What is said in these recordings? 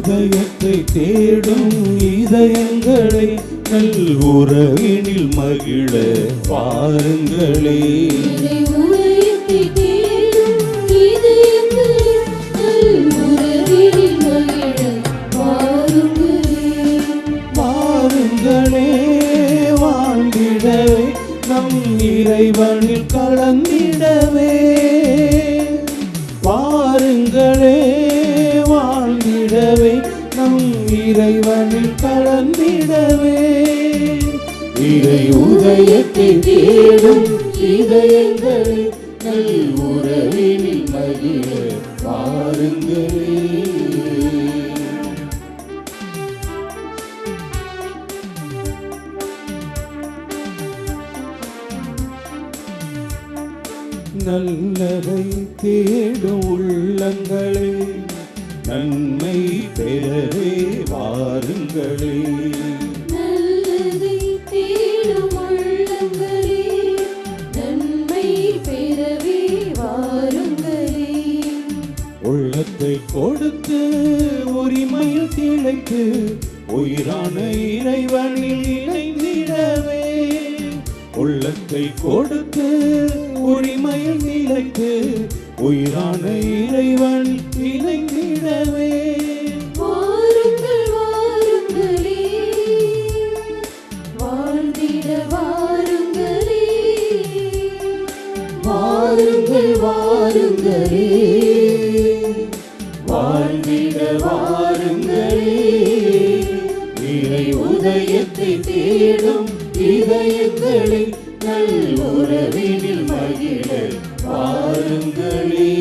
உதயத்தை தேடும் இதயங்களை நல் உறவினில் மகிழ வாருங்களே. வாருங்களே வாழ்ந்திடவே நம் இறைவனில் கலந்திடவே. வாருங்களே வாழ்ந்திடவே நம் இறைவனில் கலந்திடவே. இறை உதயத்தை தேடும் இதயங்களை நல் உறவினில் மகிழ வாருங்களே. நல்லதை தேடும் உள்ளங்களே நன்மை பெறவே வாருங்களே. நல்லதை தேடும் உள்ளங்களே நன்மை பெறவே வாருங்களே. உள்ளத்தை கொடுத்து உரிமையில் திளைத்து உயிரான இறைவனில் இணைந்திடவே. உள்ளத்தை கொடுத்து உரிமையில் நிலைத்து உயிரான இறைவன் இணைந்திடவே. வாருங்கள் வாருங்களே வாழ்ந்திட வாருங்களே. வாருங்கள் வாருங்களே வாழ்ந்திட வாருங்களே. இறை உதயத்தை தேடும் இதயங்களை நல் உறவினில் மகிழ வாருங்களே.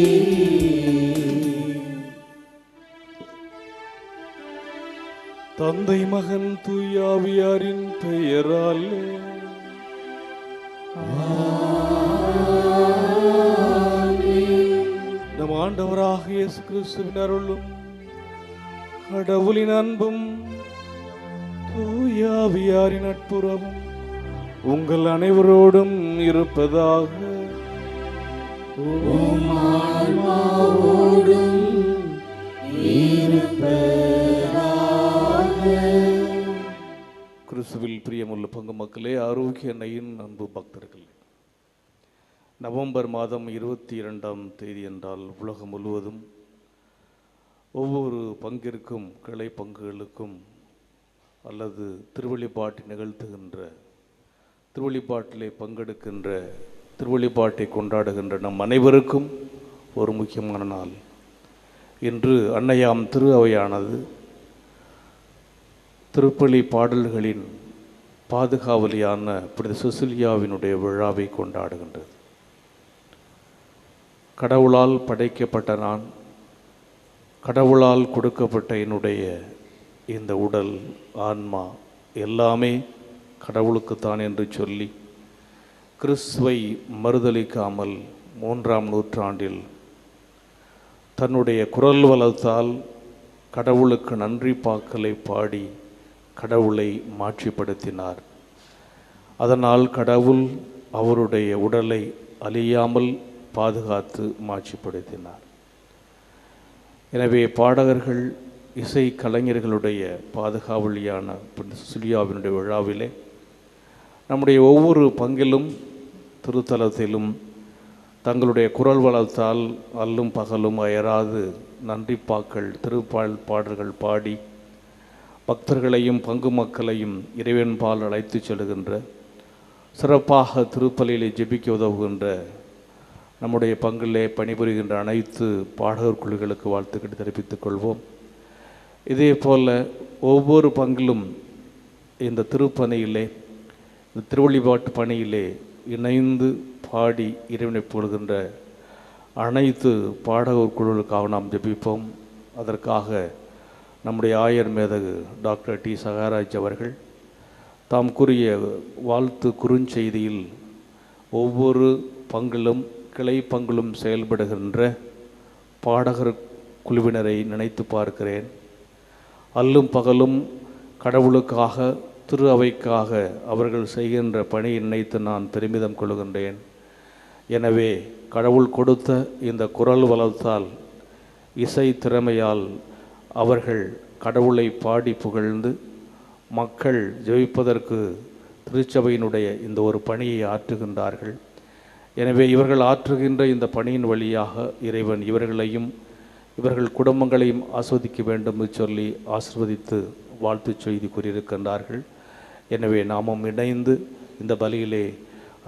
தந்தை மகன் தூயாவியாரின் பெயரால் நம் ஆண்டவராக இயேசு கிறிஸ்துவின் அருளும் கடவுளின் அன்பும் தூயாவியாரின் நட்புறவும் உங்கள் அனைவரோடும் இருப்பதாக. கிறிஸ்துவில் பிரியமுள்ள பங்கு மக்களே, ஆரோக்கிய எண்ணெயின் அன்பு பக்தர்களே, நவம்பர் மாதம் 22ஆம் தேதி என்றால் உலகம் முழுவதும் ஒவ்வொரு பங்கிற்கும் கிளை பங்குகளுக்கும் அல்லது திருவழிபாட்டை நிகழ்த்துகின்ற திருவழிபாட்டிலே பங்கெடுக்கின்ற திருவழிபாட்டை கொண்டாடுகின்ற நம் அனைவருக்கும் ஒரு முக்கியமான நாள். இன்று அன்னையாம் திரு அவையானது திருப்பலி பாடல்களின் பாதுகாவலியான புனித செசிலியாவினுடைய விழாவை கொண்டாடுகின்றது. கடவுளால் படைக்கப்பட்ட நான், கடவுளால் கொடுக்கப்பட்ட என்னுடைய இந்த உடல் ஆன்மா எல்லாமே கடவுளுக்குத்தான் என்று சொல்லி கிறிஸ்துவை மறுதலிக்காமல் 3ஆம் நூற்றாண்டில் தன்னுடைய குரல் வளத்தால் கடவுளுக்கு நன்றி பாக்களை பாடி கடவுளை மாட்சிப்படுத்தினார். அதனால் கடவுள் அவருடைய உடலை அழியாமல் பாதுகாத்து மாட்சிப்படுத்தினார். எனவே பாடகர்கள் இசை கலைஞர்களுடைய பாதுகாவலியான புனித செசிலியாவினுடைய விழாவிலே நம்முடைய ஒவ்வொரு பங்கிலும் திருத்தலத்திலும் தங்களுடைய குரல் வளத்தால் அல்லும் பகலும் அயராது நன்றிப்பாக்கள் பாடல்கள் பாடி பக்தர்களையும் பங்கு மக்களையும் இறைவன்பால் அழைத்து செல்கின்ற, சிறப்பாக திருப்பலியிலே ஜெபிக்க உதவுகின்ற நம்முடைய பங்கிலே பணிபுரிகின்ற அனைத்து பாடகர் குழுக்களுக்கு வாழ்த்துக்களை தெரிவித்துக் கொள்வோம். இதே போல் ஒவ்வொரு பங்கிலும் இந்த திருப்பணியிலே, இந்த திருவழிபாட்டு பணியிலே இணைந்து பாடி இறைவனை புகழ்கின்ற அனைத்து பாடகர் குழுக்களுக்காக நாம் ஜெபிப்போம். அதற்காக நம்முடைய ஆயர் மேதகு டாக்டர் டி சகாராஜ் அவர்கள் தாம் கூறிய வாழ்த்து குறுஞ்செய்தியில் ஒவ்வொரு பங்கிலும் கிளை பங்கிலும் செயல்படுகின்ற பாடகர் குழுவினரை நினைத்து பார்க்கிறேன். அல்லும் பகலும் கடவுளுக்காக, திரு அவைக்காக அவர்கள் செய்கின்ற பணியை நினைத்து நான் பெருமிதம் கொள்கின்றேன். எனவே கடவுள் கொடுத்த இந்த குரல் வளத்தால், இசை திறமையால் அவர்கள் கடவுளை பாடி புகழ்ந்து மக்கள் ஜெபிப்பதற்கு திருச்சபையினுடைய இந்த ஒரு பணியை ஆற்றுகின்றார்கள். எனவே இவர்கள் ஆற்றுகின்ற இந்த பணியின் வழியாக இறைவன் இவர்களையும் இவர்கள் குடும்பங்களையும் ஆஸ்வதிக்க வேண்டும் என்று சொல்லி ஆசிர்வதித்து வாழ்த்து செய்தி கூறியிருக்கின்றார்கள். எனவே நாமும் இணைந்து இந்த பலியிலே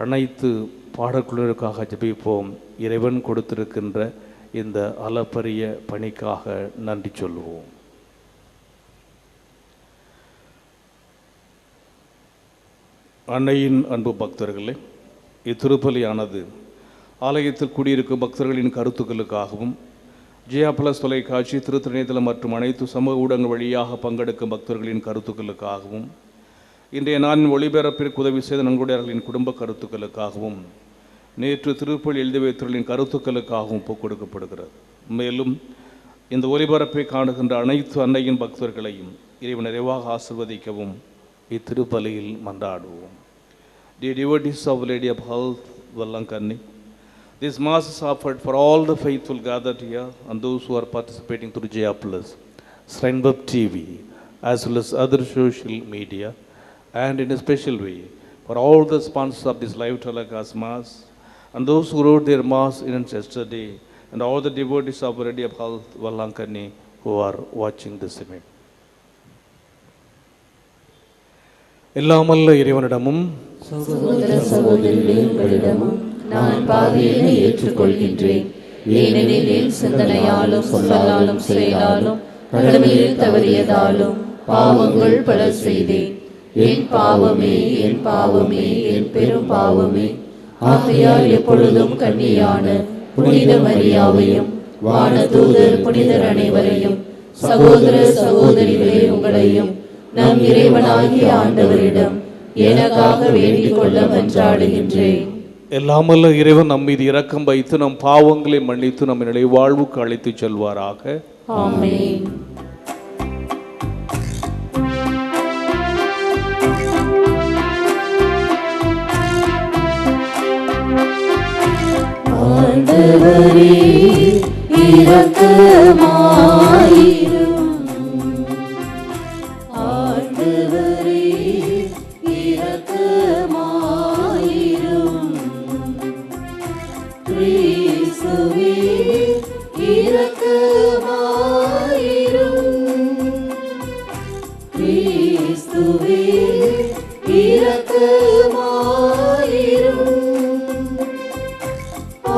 அனைத்து பாடக்குழுவிற்காக ஜெபிப்போம். இறைவன் கொடுத்திருக்கின்ற இந்த அளப்பரிய பணிக்காக நன்றி சொல்லுவோம். அன்னையின் அன்பு பக்தர்களே, இத்திருப்பலியானது ஆலயத்தில் குடியிருக்கும் பக்தர்களின் கருத்துக்களுக்காகவும் ஜியா பிளஸ் தொலைக்காட்சி, திருத்தணிதளம் மற்றும் அனைத்து சமூக ஊடகங்கள் வழியாக பங்கெடுக்கும் பக்தர்களின் கருத்துக்களுக்காகவும் இன்றைய நாளின் ஒளிபரப்பிற்கு உதவி செய்த நன்கொடையாளர்களின் குடும்ப கருத்துக்களுக்காகவும் நேற்று திருப்பலி எழுதி வைத்தவர்களின் கருத்துக்களுக்காகவும் ஒப்புக் கொடுக்கப்படுகிறது. மேலும் இந்த ஒளிபரப்பை காணுகின்ற அனைத்து அன்னையின் பக்தர்களையும் இறைவன் நிறைவாக ஆசிர்வதிக்கவும் இத்திருப்பலியில் மன்றாடுவோம். Dear devotees of Lady of Health, Vallankanni, this Mass is offered for all the faithful gathered here and those who are participating through Jaya Plus, Shrine Web TV, as well as other social media, and in a special way for all the sponsors of this live telecast Mass and those who wrote their Mass in yesterday, and all the devotees of Lady of Health, Vallankanni, who are watching this event. எல்லாமல்ல இறைவனிடமும் சகோதர சகோதரிகளே, உங்களிடமும் நான் பாவியனை ஏற்றுக்கொள்கின்றேன். ஏனெனில் என் சிந்தனையாலும் சொல்லாலும் செயலாலும் கடமையில் தவறியதாலும் பாவங்கள் பல செய்தேன். என் பாவமே, என் பாவமே, என் பெரும் பாவமே. ஆகையால் எப்பொழுதும் கன்னியான புனித மரியாவையும் வானதூதர் புனிதர் அனைவரையும் சகோதர சகோதரிகளே உங்களையும் நம் இறைவனாகிய ஆண்டவரிடம் எனக்காக வேண்டிக் கொள்ள மன்றாடுகின்றேன். எல்லாமல்ல இறைவன் நம் மீது இரக்கம் வைத்து நம் பாவங்களை மன்னித்து நம்மை நிலை வாழ்வுக்கு அழைத்து செல்வாராக. ஆமென். ஆண்டவரே இரக்கமாயிரும். ஆண்டவரே இரக்கமாயிரும். கிறிஸ்துவே இரக்கமாயிரும். கிறிஸ்துவே இரக்கமாயிரும்.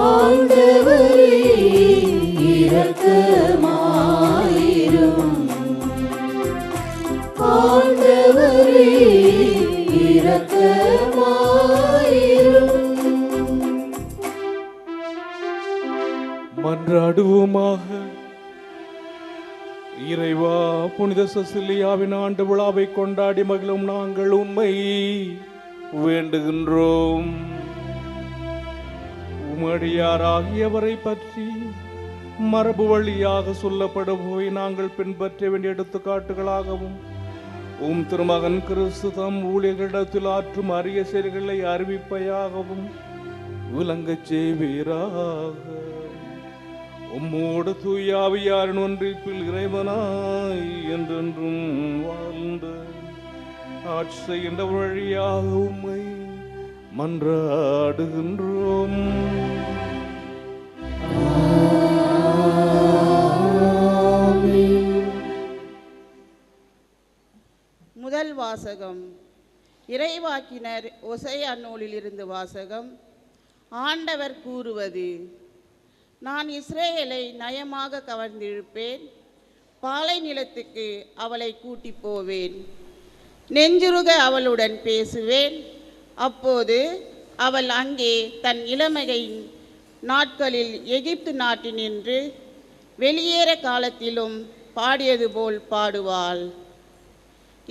ஆண்டவரே இரக்கமாயிரும். ஆண்டவரே இரக்கமாயிரும். மன்றாடுவோமாக. இறைவா, புனித செசிலியாவின் ஆண்டு விழாவை கொண்டாடி மகிழும் நாங்கள் உம்மை வேண்டுகின்றோம். உமடியாராகியவரை பற்றி மரபு வழியாக சொல்லப்படுபவை நாங்கள் பின்பற்ற வேண்டிய எடுத்துக்காட்டுகளாகவும் உம் திருமகன் கிறிஸ்து தம் ஊழியர்களிடத்தில் ஆற்றும் அரிய செயல்களை அறிவிப்பையாகவும் விளங்கச் செய்வீராக. உம்மோடு தூயாவியாரின் ஒன்றிப்பில் இறைவனாய் என்றென்றும் வாழ்ந்து ஆட்சி செய்கின்ற வழியாக உம்மை மன்றாடுகின்றோம். முதல் வாசகம். இறைவாக்கினர் ஓசையா நூலிலிருந்து வாசகம். ஆண்டவர் கூறுவது: நான் இஸ்ரேலை நயமாக கவர்ந்திருப்பேன், பாலை நிலத்துக்கு அவளை கூட்டி போவேன், நெஞ்சுருக அவளுடன் பேசுவேன். அப்போது அவள் அங்கே தன் இளமையின் நாட்களில் எகிப்து நாட்டினின்று வெளியேற காலத்திலும் பாடியது போல் பாடுவாள்.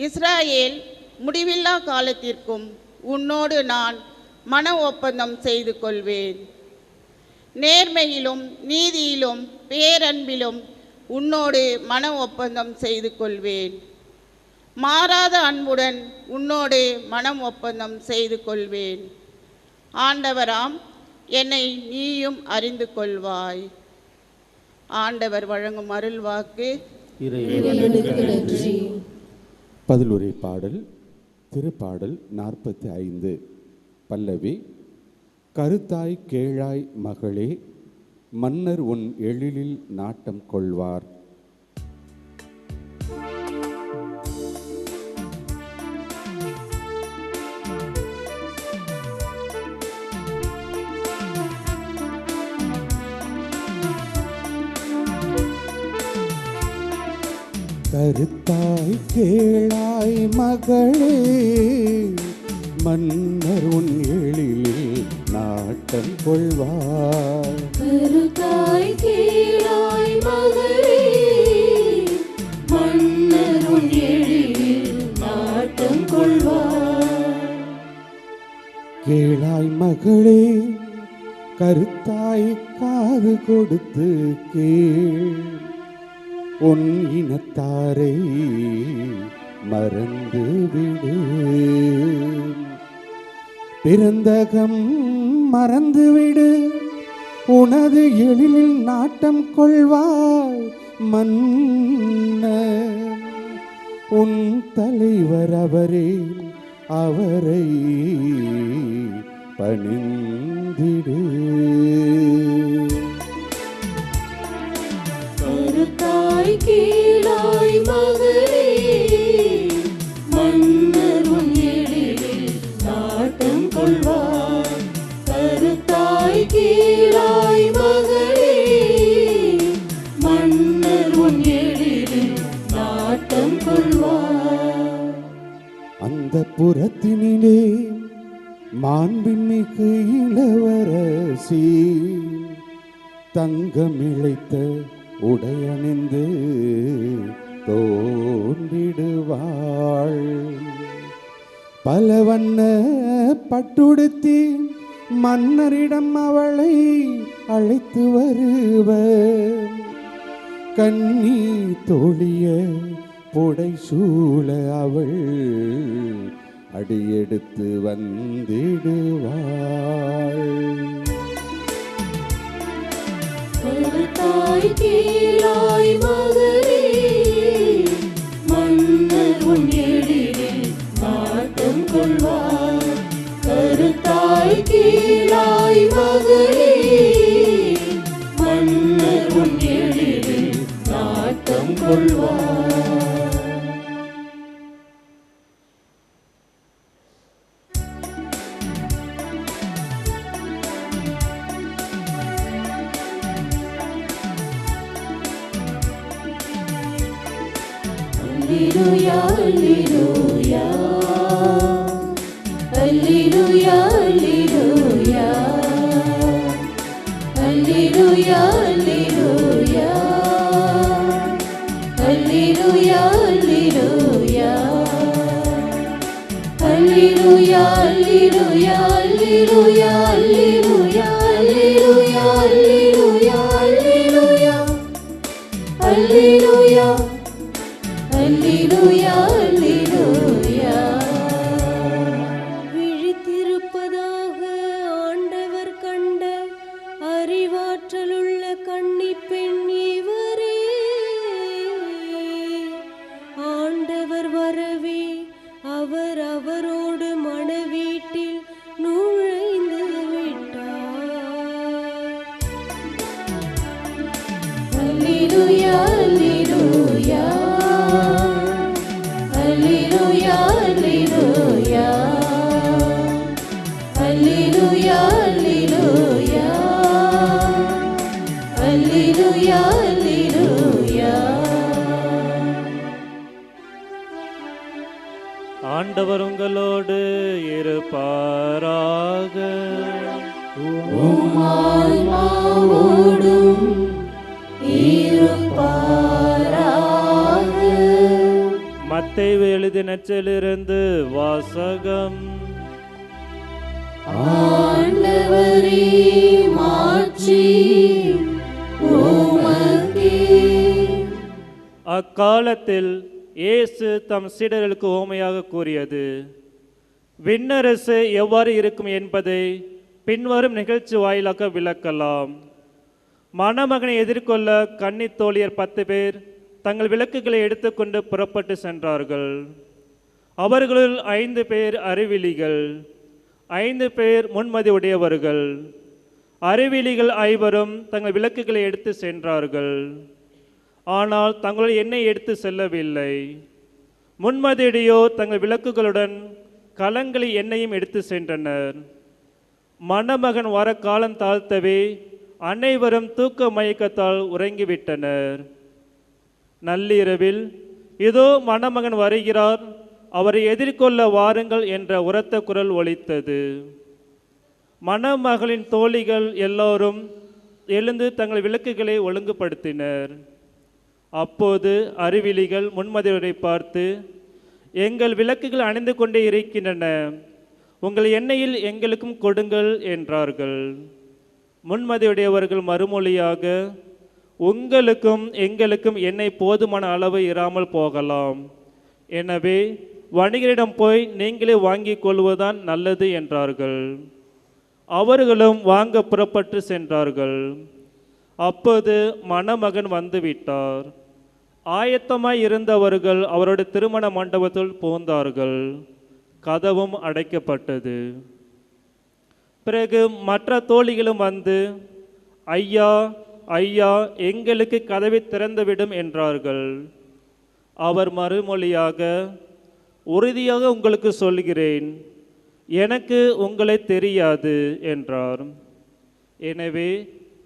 இஸ்ராயேல், முடிவில்லா காலத்திற்கும் உன்னோடு நான் மன ஒப்பந்தம் செய்து கொள்வேன். நேர்மையிலும் நீதியிலும் பேரன்பிலும் உன்னோடு மன ஒப்பந்தம் செய்து கொள்வேன். மாறாத அன்புடன் உன்னோடு மனம் ஒப்பந்தம் செய்து கொள்வேன். ஆண்டவராம், என்னை நீயும் அறிந்து கொள்வாய். ஆண்டவர் வழங்கும் அருள்வாக்கு. இறைவனுக்கு நன்றி. பதிலுரை பாடல் திருப்பாடல் 45 பல்லவி. கருத்தாய் கேளாய் மகளே, மன்னர் உன் எழிலில் நாட்டம் கொள்வார். கருத்தாய் கேளாய் மகளே, மன்னர் உன் எழிலில் நாட்டம் கொள்வார். கருத்தாய் கேளாய் மகளே, மன்னர் உன் எழிலில் நாட்டம் கொள்வார். கேளாய் மகளே, கருத்தாய் காது கொடுத்து கேள், உன் இனத்தாரை மறந்து விடு. பிறந்தகம் மறந்துவிடு, உனது எழிலில் நாட்டம் கொள்வாள் மன்னர். உன் தலைவர் அவரே, அவரை பணிந்திடு. கருத்தாய் கேளாய் மகளே, மன்னர் உன் எழிலில் நாட்டம் கொள்வார். கருத்தாய் கேளாய் மகளே, மன்னர் உன் எழிலில் நாட்டம் கொள்வார். அந்த புறத்தினிலே மாண்புமிகு இளவரசி, தங்கமிழைத்த உடையணிந்து தோன்றிடுவாள். பல வண்ண பட்டுடுத்தி மன்னரிடம் அவளை அழைத்து வருவர். கண்ணி தோழிய புடை சூழ அவள் அடியெடுத்து வந்திடுவாள். கருத்தாய் கேளாய் மகளே, மன்னர் உன் எழிலில் நாட்டம் கொள்வார். கருத்தாய் கேளாய் மகளே, மன்னர் உன் எழிலில் நாட்டம் கொள்வார். Alleluia, Alleluia, Alleluia, Alleluia, Alleluia, Alleluia, Alleluia, Alleluia, Alleluia, Alleluia, Alleluia, Alleluia, Alleluia, Alleluia, Alleluia. அல்லேலூயா, அல்லேலூயா. விழித்திருப்பதாக ஆண்டவர் கண்ட அறிவாற்றலுள்ள கன்னிப் பெண் இவரே. ஆண்டவர் வரவே அவர் அவரோடு மணவீட்டில் நுழைந்து விட்டார். அல்லேலூயா, அல்லேலூயா, Alleluia, Alleluia, Alleluia, Alleluia, Alleluia, Alleluia. ஆண்டவர் உங்களோடு இருப்பாராக. உம் ஆன்மாவோடும் இருப்பாராக. மத்தேயு எழுதிய நற்செய்தியிலிருந்து வாசகம். ஆண்டவரே, மாட்சி உமக்கே. அக்காலத்தில் இயேசு தம் சீடர்களுக்கு உவமையாக கூறியது, விண்ணரசு எவ்வாறு இருக்கும் என்பதை பின்வரும் நிகழ்ச்சி வாயிலாக விளக்கலாம். மணமகனை எதிர்கொள்ள கன்னித் தோழியர் 10 பேர் தங்கள் விளக்குகளை எடுத்துக்கொண்டு புறப்பட்டு சென்றார்கள். அவர்களுள் 5 பேர் அறிவிலிகள், 5 பேர் முன்மதி உடையவர்கள். அறிவிலிகள் 5 தங்கள் விளக்குகளை எடுத்து சென்றார்கள், ஆனால் தங்களுடைய எண்ணெய் எடுத்து செல்லவில்லை. முன்மதியுடையோ தங்கள் விளக்குகளுடன் கலங்களை எண்ணெயும் எடுத்து சென்றனர். மணமகன் வர காலம் தாழ்த்தவே அனைவரும் தூக்க மயக்கத்தால் உறங்கிவிட்டனர். நள்ளிரவில், இதோ மணமகன் வருகிறார், அவரை எதிர்கொள்ள வாருங்கள் என்ற உரத்த குரல் ஒலித்தது. மணமகளின் தோழிகள் எல்லோரும் எழுந்து தங்கள் விளக்குகளை ஒழுங்குபடுத்தினர். அப்போது அறிவிலிகள் முன்மதியரை பார்த்து, எங்கள் விளக்குகள் அணைந்து கொண்டே இருக்கின்றன, உங்கள் எண்ணெயில் எங்களுக்கும் கொடுங்கள் என்றார்கள். முன்மதியுடையவர்கள் மறுமொழியாக, உங்களுக்கும் எங்களுக்கும் எண்ணெய் போதுமான அளவு இராமல் போகலாம், எனவே வணிகரிடம் போய் நீங்களே வாங்கிக் கொள்வதுதான் நல்லது என்றார்கள். அவர்களும் வாங்க புறப்பட்டு சென்றார்கள். அப்போது மணமகன் வந்துவிட்டார். ஆயத்தமாய் இருந்தவர்கள் அவருடைய திருமண மண்டபத்தில் புகுந்தார்கள். கதவும் அடைக்கப்பட்டது. பிறகு மற்ற தோழிகளும் வந்து, ஐயா ஐயா, எங்களுக்கு கதவை திறந்துவிடும் என்றார்கள். அவர் மறுமொழியாக, உறுதியாக உங்களுக்கு சொல்கிறேன், எனக்கு உங்களை தெரியாது என்றார். எனவே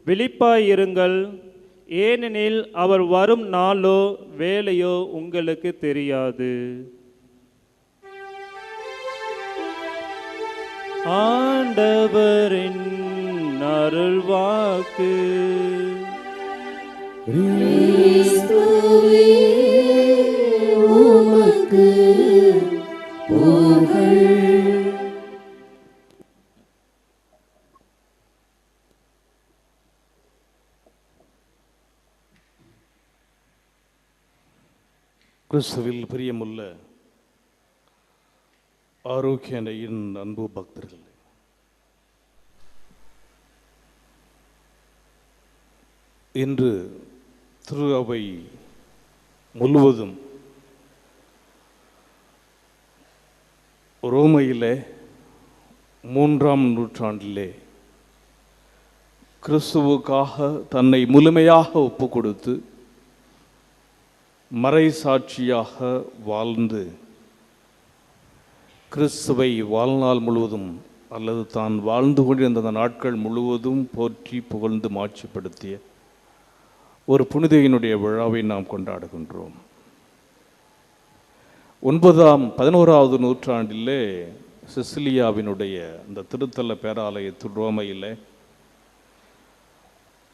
விழிப்பாயிருங்கள், ஏனெனில் அவர் வரும் நாளோ வேலையோ உங்களுக்கு தெரியாது. ஆண்டவரின் அருள்வாக்கு. கிறிஸ்துவே உமக்கு புகழ். கிறிஸ்துவில் பிரியமுள்ள ஆரோக்கியனையின் அன்பு பக்தர்கள், இன்று திரு அவை முழுவதும் ரோமையிலே 3ஆம் நூற்றாண்டிலே கிறிஸ்துவுக்காக தன்னை முழுமையாக ஒப்பு கொடுத்து மறைசாட்சியாக வாழ்ந்து கிறிஸ்துவை வாழ்நாள் முழுவதும் அல்லது தான் வாழ்ந்து கொண்டிருந்த நாட்கள் முழுவதும் போற்றி புகழ்ந்து மாட்சிப்படுத்திய ஒரு புனிதையினுடைய விழாவை நாம் கொண்டாடுகின்றோம். 11வது நூற்றாண்டிலே சிசிலியாவினுடைய அந்த திருத்தல பேராலயத்தில் ரோமையிலே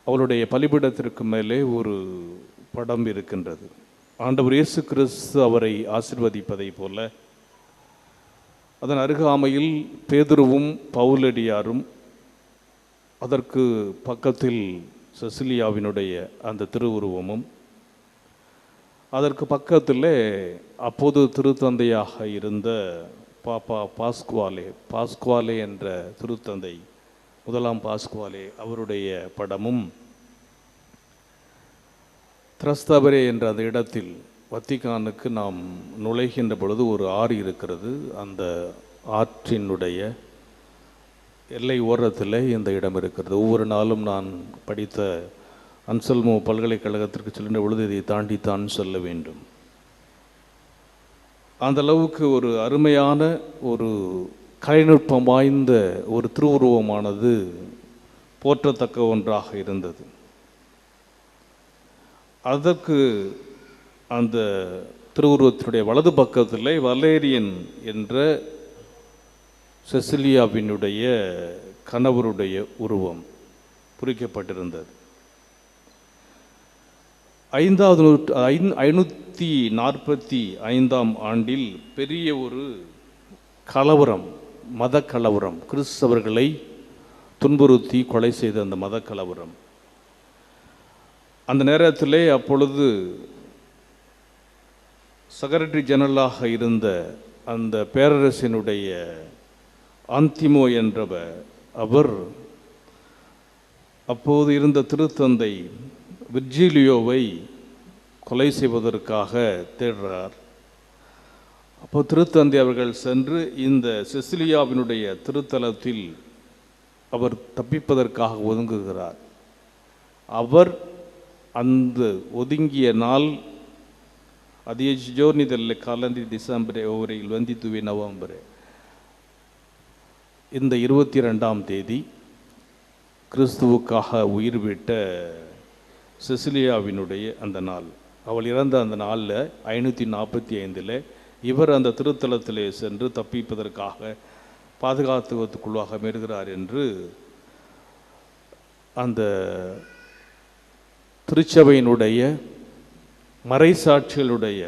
அவளுடைய பலிபீடத்திற்கு மேலே ஒரு படம் இருக்கின்றது. ஆண்டவர் இயேசு கிறிஸ்து அவரை ஆசீர்வதிப்பதை போல அதன் அருகாமையில் பேதுருவும் பவுலடியாரும், அதற்கு பக்கத்தில் செசிலியாவினுடைய அந்த திருவுருவமும், அதற்கு பக்கத்தில் அப்போது திருத்தந்தையாக இருந்த பாப்பா பாஸ்குவாலே என்ற திருத்தந்தை, முதலாம் பாஸ்குவாலே அவருடைய படமும், திரஸ்தபரே என்ற அந்த இடத்தில் வத்திக்கானுக்கு நாம் நுழைகின்ற பொழுது ஒரு ஆறு இருக்கிறது. அந்த ஆற்றினுடைய எல்லை ஓரத்தில் இந்த இடம் இருக்கிறது. ஒவ்வொரு நாளும் நான் படித்த அன்சல்மோ பல்கலைக்கழகத்திற்கு செல்கின்ற பொழுது இதை தாண்டித்தான் செல்ல வேண்டும். அந்த அளவுக்கு ஒரு அருமையான ஒரு கலைநுட்பம் வாய்ந்த ஒரு திருவுருவமானது போற்றத்தக்க ஒன்றாக இருந்தது. அதற்கு அந்த திருவுருவத்தினுடைய வலது பக்கத்தில் வலேரியன் என்ற செசிலியாவினுடைய கணவருடைய உருவம் பொறிக்கப்பட்டிருந்தது. 545ஆம் ஆண்டில் பெரிய ஒரு கலவரம், மத கலவரம், கிறிஸ்தவர்களை துன்புறுத்தி கொலை செய்த அந்த மத கலவரம். அந்த நேரத்திலே அப்பொழுது செக்ரட்டரி ஜெனரலாக இருந்த அந்த பேரரசினுடைய ஆந்திமோ என்றவர், அவர் அப்போது இருந்த திருத்தந்தை விர்ஜிலியோவை கொலை செய்வதற்காக தேடுறார். அப்போ திருத்தந்தை அவர்கள் சென்று இந்த செசிலியாவினுடைய திருத்தலத்தில் அவர் தப்பிப்பதற்காக ஒதுங்குகிறார். அவர் அந்த ஒதுங்கிய நாள் ಅದೇ ಜೋರ್ನಿದಲ್ಲಿ ಕಾಲಂದಿ ಡಿಸೆಂಬರ್ ಓವರಿಲ್ ವಂದಿத்துವೆ நவம்பர். இந்த 22ஆம் தேதி கிறிஸ்துவுக்காக உயிர் விட்ட செசிலியாவினுடைய அந்த நாள். அவள் இறந்த அந்த நாளில் 545 இவர் அந்த திருத்தலத்திலே சென்று தப்பிப்பதற்காக பாதுகாத்துவதற்குள்ளாக மெருகிறார் என்று அந்த திருச்சபையினுடைய மறைசாட்சிகளுடைய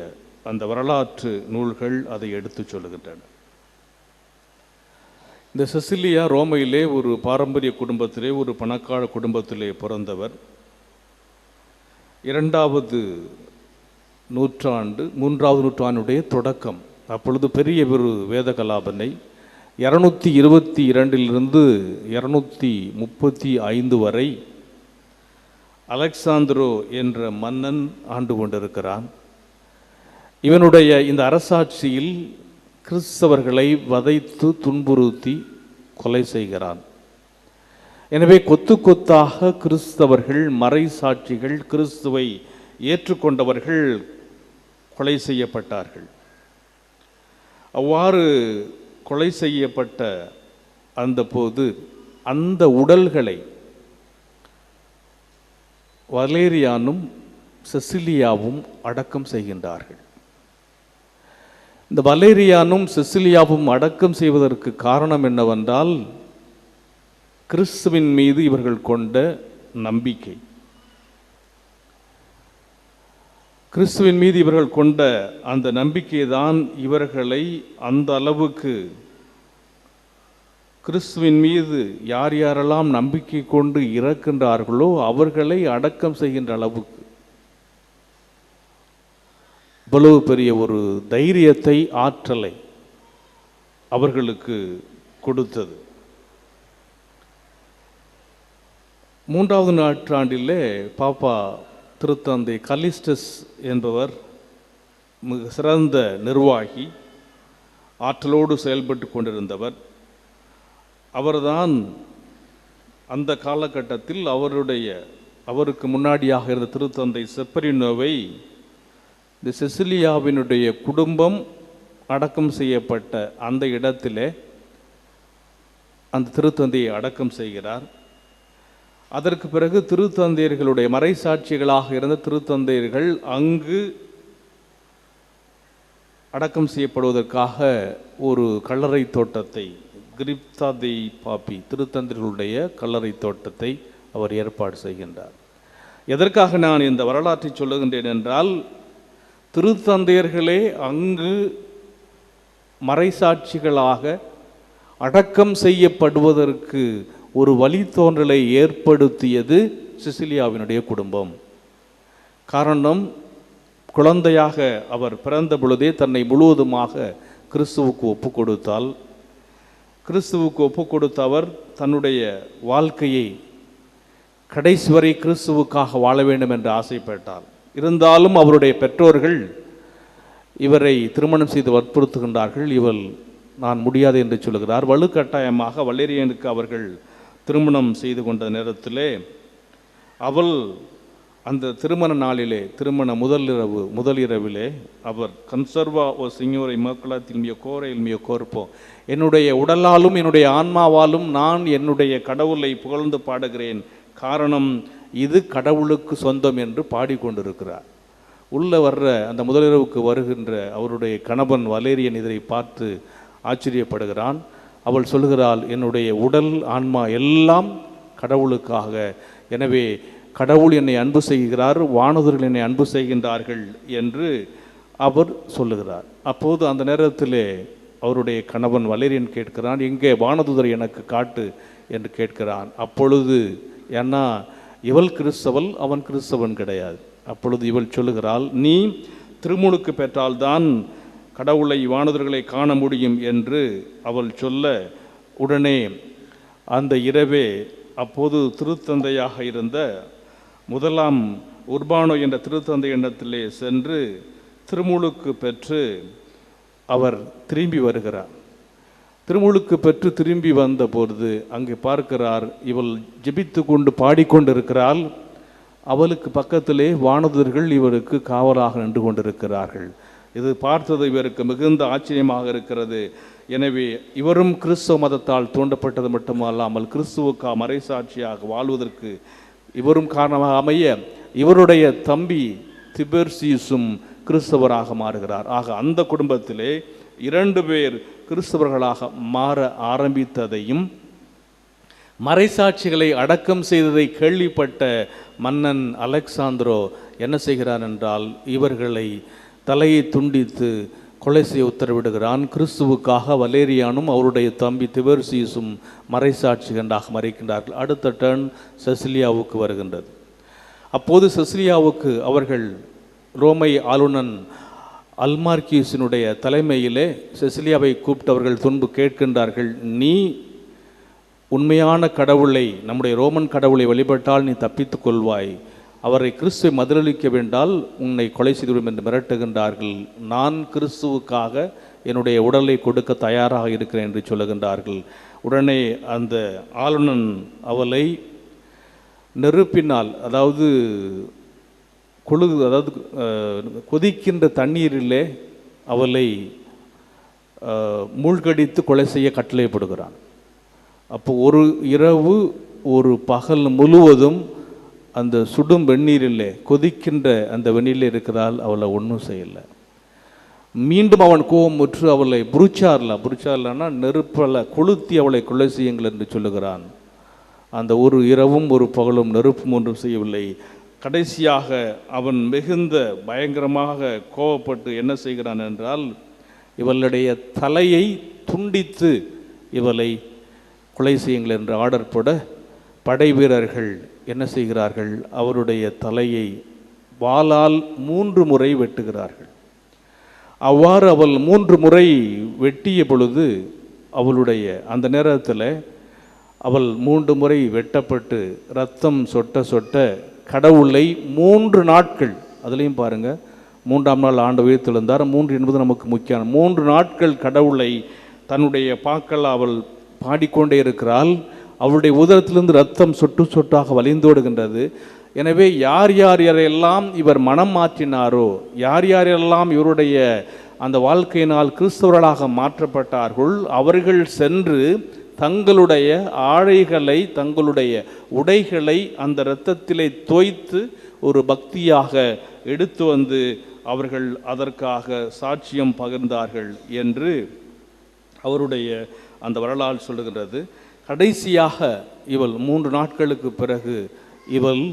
அந்த வரலாற்று நூல்கள் அதை எடுத்து சொல்லுகின்றன. இந்த செசிலியா ரோமையிலே ஒரு பாரம்பரிய குடும்பத்திலே, ஒரு பணக்கார குடும்பத்திலே பிறந்தவர். 2வது நூற்றாண்டு 3வது நூற்றாண்டுடைய தொடக்கம். அப்பொழுது பெரிய ஒரு வேத கலாபனை 222 235 வரை அலெக்சாந்திரோ என்ற மன்னன் ஆண்டு கொண்டிருக்கிறான். இவனுடைய இந்த அரசாட்சியில் கிறிஸ்தவர்களை வதைத்து துன்புறுத்தி கொலை செய்கிறான். எனவே கொத்து கொத்தாக கிறிஸ்தவர்கள், மறை சாட்சிகள், கிறிஸ்துவை ஏற்றுக்கொண்டவர்கள் கொலை செய்யப்பட்டார்கள். அவ்வாறு கொலை செய்யப்பட்ட அந்த போது அந்த உடல்களை வலேரியானும் செசிலியாவும் அடக்கம் செய்கின்றார்கள். இந்த வலேரியானும் செசிலியாவும் அடக்கம் செய்வதற்கு காரணம் என்னவென்றால், கிறிஸ்துவின் மீது இவர்கள் கொண்ட நம்பிக்கை. கிறிஸ்துவின் மீது இவர்கள் கொண்ட அந்த நம்பிக்கை தான் இவர்களை அந்த அளவுக்கு, கிறிஸ்துவின் மீது யார் யாரெல்லாம் நம்பிக்கை கொண்டு இறக்கின்றார்களோ அவர்களை அடக்கம் செய்கின்ற அளவுக்கு இவ்வளவு பெரிய ஒரு தைரியத்தை, ஆற்றலை அவர்களுக்கு கொடுத்தது. 3வது நூற்றாண்டிலே பாப்பா திருத்தந்தை கலிஸ்டஸ் என்பவர் மிக சிறந்த நிர்வாகி, ஆற்றலோடு செயல்பட்டு கொண்டிருந்தவர். அவர்தான் அந்த காலகட்டத்தில் அவருக்கு முன்னாடியாக இருந்த திருத்தந்தை செப்பரினோவை இந்த செசிலியாவினுடைய குடும்பம் அடக்கம் செய்யப்பட்ட அந்த இடத்திலே அந்த திருத்தந்தையை அடக்கம் செய்கிறார். அதற்கு பிறகு திருத்தந்தையர்களுடைய மறைசாட்சிகளாக இருந்த திருத்தந்தையர்கள் அங்கு அடக்கம் செய்யப்படுவதற்காக ஒரு கல்லறை தோட்டத்தை, கிரிப்தா தி பாப்பி திருத்தந்தையர்களுடைய கல்லறை தோட்டத்தை அவர் ஏற்பாடு செய்கின்றார். எதற்காக நான் இந்த வரலாற்றை சொல்லுகின்றேன் என்றால், திருத்தந்தையர்களே அங்கு மறைசாட்சிகளாக அடக்கம் செய்யப்படுவதற்கு ஒரு வழித்தோன்றலை ஏற்படுத்தியது செசிலியாவினுடைய குடும்பம். காரணம், குழந்தையாக அவர் பிறந்த பொழுதே தன்னை முழுவதுமாக கிறிஸ்துவுக்கு ஒப்பு கொடுத்தால், கிறிஸ்துவுக்கு ஒப்பு கொடுத்த அவர் தன்னுடைய வாழ்க்கையை கடைசி வரை கிறிஸ்துவுக்காக வாழ வேண்டும் என்று ஆசைப்பட்டார். இருந்தாலும் அவருடைய பெற்றோர்கள் இவரை திருமணம் செய்து வற்புறுத்துகின்றார்கள். இவள் நான் முடியாது என்று சொல்கிறார். வலுக்கட்டாயமாக வலேரியனுக்கு அவர்கள் திருமணம் செய்து கொண்ட நேரத்திலே அவள் அந்த திருமண நாளிலே, திருமண முதலிரவிலே அவர் கன்சர்வா ஓ சிங்கோரை மக்களத்தில் மிய கோரையில் மிய கோர்ப்போம், என்னுடைய உடலாலும் என்னுடைய ஆன்மாவாலும் நான் என்னுடைய கடவுளை புகழ்ந்து பாடுகிறேன், காரணம் இது கடவுளுக்கு சொந்தம் என்று பாடிக்கொண்டிருக்கிறார். உள்ளே வர்ற அந்த முதலிரவுக்கு வருகின்ற அவருடைய கணவன் வலேரியன் இதை பார்த்து ஆச்சரியப்படுகிறான். அவள் சொல்கிறாள், என்னுடைய உடல் ஆன்மா எல்லாம் கடவுளுக்காக, எனவே கடவுள் என்னை அன்பு செய்கிறார், வானதூர்கள் என்னை அன்பு செய்கின்றார்கள் என்று அவர் சொல்லுகிறார். அப்போது அந்த நேரத்திலே அவருடைய கணவன் வலேரியன் கேட்கிறான், எங்கே வானதூதர் எனக்கு காட்டு என்று கேட்கிறான். அப்பொழுது, ஏன்னா இவள் கிறிஸ்தவள், அவன் கிறிஸ்தவன் கிடையாது. அப்பொழுது இவள் சொல்லுகிறாள், நீ திருமுழுக்கு பெற்றால்தான் கடவுளை, வானதூர்களை காண முடியும் என்று அவள் சொல்ல, உடனே அந்த இரவே அப்போது திருத்தந்தையாக இருந்த முதலாம் உர்பானோ என்ற திருத்தந்தை இடத்திலே சென்று திருமுழுக்கு பெற்று அவர் திரும்பி வருகிறார். திருமுழுக்கு பெற்று திரும்பி வந்த பொழுது அங்கே பார்க்கிறார், இவள் ஜெபித்து கொண்டு பாடிக்கொண்டிருக்கிறாள். அவளுக்கு பக்கத்திலே வானதூதர்கள் இவருக்கு காவலாக நின்று கொண்டிருக்கிறார்கள். இது பார்த்தது இவருக்கு மிகுந்த ஆச்சரியமாக இருக்கிறது. எனவே இவரும் கிறிஸ்தவ மதத்தால் தூண்டப்பட்டது மட்டுமல்லாமல் கிறிஸ்துவுக்கா மறைசாட்சியாக வாழ்வதற்கு இவரும் காரணமாக அமைய இவருடைய தம்பி திபெர்சியுசும் கிறிஸ்தவராக மாறுகிறார். ஆக அந்த குடும்பத்திலே 2 பேர் கிறிஸ்தவர்களாக மாற ஆரம்பித்ததையும் மறைசாட்சிகளை அடக்கம் செய்ததை கேள்விப்பட்ட மன்னன் அலெக்சாந்திரோ என்ன செய்கிறான் என்றால் இவர்களை தலையை துண்டித்து கொலை செய்ய உத்தரவிடுகிறான். கிறிஸ்துவுக்காக வலேரியானும் அவருடைய தம்பி திபெர்சியுசும் மறைசாட்சிகளாக மறைக்கின்றார்கள். அடுத்த டர்ன் செசிலியாவுக்கு வருகின்றது. அப்போது செசிலியாவுக்கு அவர்கள் ரோமை ஆளுநன் அல்மார்கியூஸினுடைய தலைமையிலே செசிலியாவை கூப்பிட்டு அவர்கள் துன்பு கேட்கின்றார்கள், நீ உண்மையான கடவுளை, நம்முடைய ரோமன் கடவுளை வழிபட்டால் நீ தப்பித்துக் கொள்வாய், அவரை கிறிஸ்துவை மதிலளிக்க வேண்டால் உன்னை கொலை செய்துவிடும் என்று மிரட்டுகின்றார்கள். நான் கிறிஸ்துவுக்காக என்னுடைய உடலை கொடுக்க தயாராக இருக்கிறேன் என்று சொல்லுகின்றார்கள். உடனே அந்த ஆளுநன் அவளை நெருப்பினால், அதாவது கொதிக்கின்ற தண்ணீரிலே அவளை மூழ்கடித்து கொலை செய்ய கட்டளைப்படுகிறான். அப்போ ஒரு இரவு ஒரு பகல் முழுவதும் அந்த சுடும் வெந்நீரிலே கொதிக்கின்ற அந்த வெந்நீரில் இருக்கிறாள். அவளை ஒன்றும் செய்யலை. மீண்டும் அவன் கோபமுற்று அவளை புருச்சார்லன்னா நெருப்பலை கொளுத்தி அவளை கொலை செய்யுங்கள் என்று சொல்லுகிறான். அந்த ஒரு இரவும் ஒரு பகலும் நெருப்பும் ஒன்றும் செய்யவில்லை. கடைசியாக அவன் மிகுந்த பயங்கரமாக கோபப்பட்டு என்ன செய்கிறான் என்றால் இவளுடைய தலையை துண்டித்து இவளை கொலை செய்யுங்கள் என்று ஆர்டர் போட படை வீரர்கள் என்ன செய்கிறார்கள், அவருடைய தலையை வாளால் 3 முறை வெட்டுகிறார்கள். அவ்வாறு அவள் 3 முறை வெட்டிய பொழுது அவளுடைய அந்த நேரத்தில் அவள் 3 முறை வெட்டப்பட்டு இரத்தம் சொட்ட சொட்ட கடவுளை 3 நாட்கள், அதுலேயும் பாருங்கள் 3ஆம் நாள் ஆண்டு உயிர்த்தெழுந்தார். 3 என்பது நமக்கு முக்கியம். 3 நாட்கள் கடவுளை தன்னுடைய பாக்கள் அவள் பாடிக்கொண்டே இருக்கிறாள். அவளுடைய உதரத்திலிருந்து ரத்தம் சொட்டு சொட்டாக வலிந்தோடுகின்றது. எனவே யார் யாரெல்லாம் இவர் மனம் மாற்றினாரோ, யார் யாரெல்லாம் இவருடைய அந்த வாழ்க்கையினால் கிறிஸ்தவர்களாக மாற்றப்பட்டார்கள், அவர்கள் சென்று தங்களுடைய ஆடைகளை, தங்களுடைய உடைகளை அந்த இரத்தத்திலே தோய்த்து ஒரு பக்தியாக எடுத்து வந்து அவர்கள் அதற்காக சாட்சியம் பகிர்ந்தார்கள் என்று அவருடைய அந்த வரலாறு சொல்லுகின்றது. கடைசியாக இவள் 3 நாட்களுக்கு பிறகு இவள்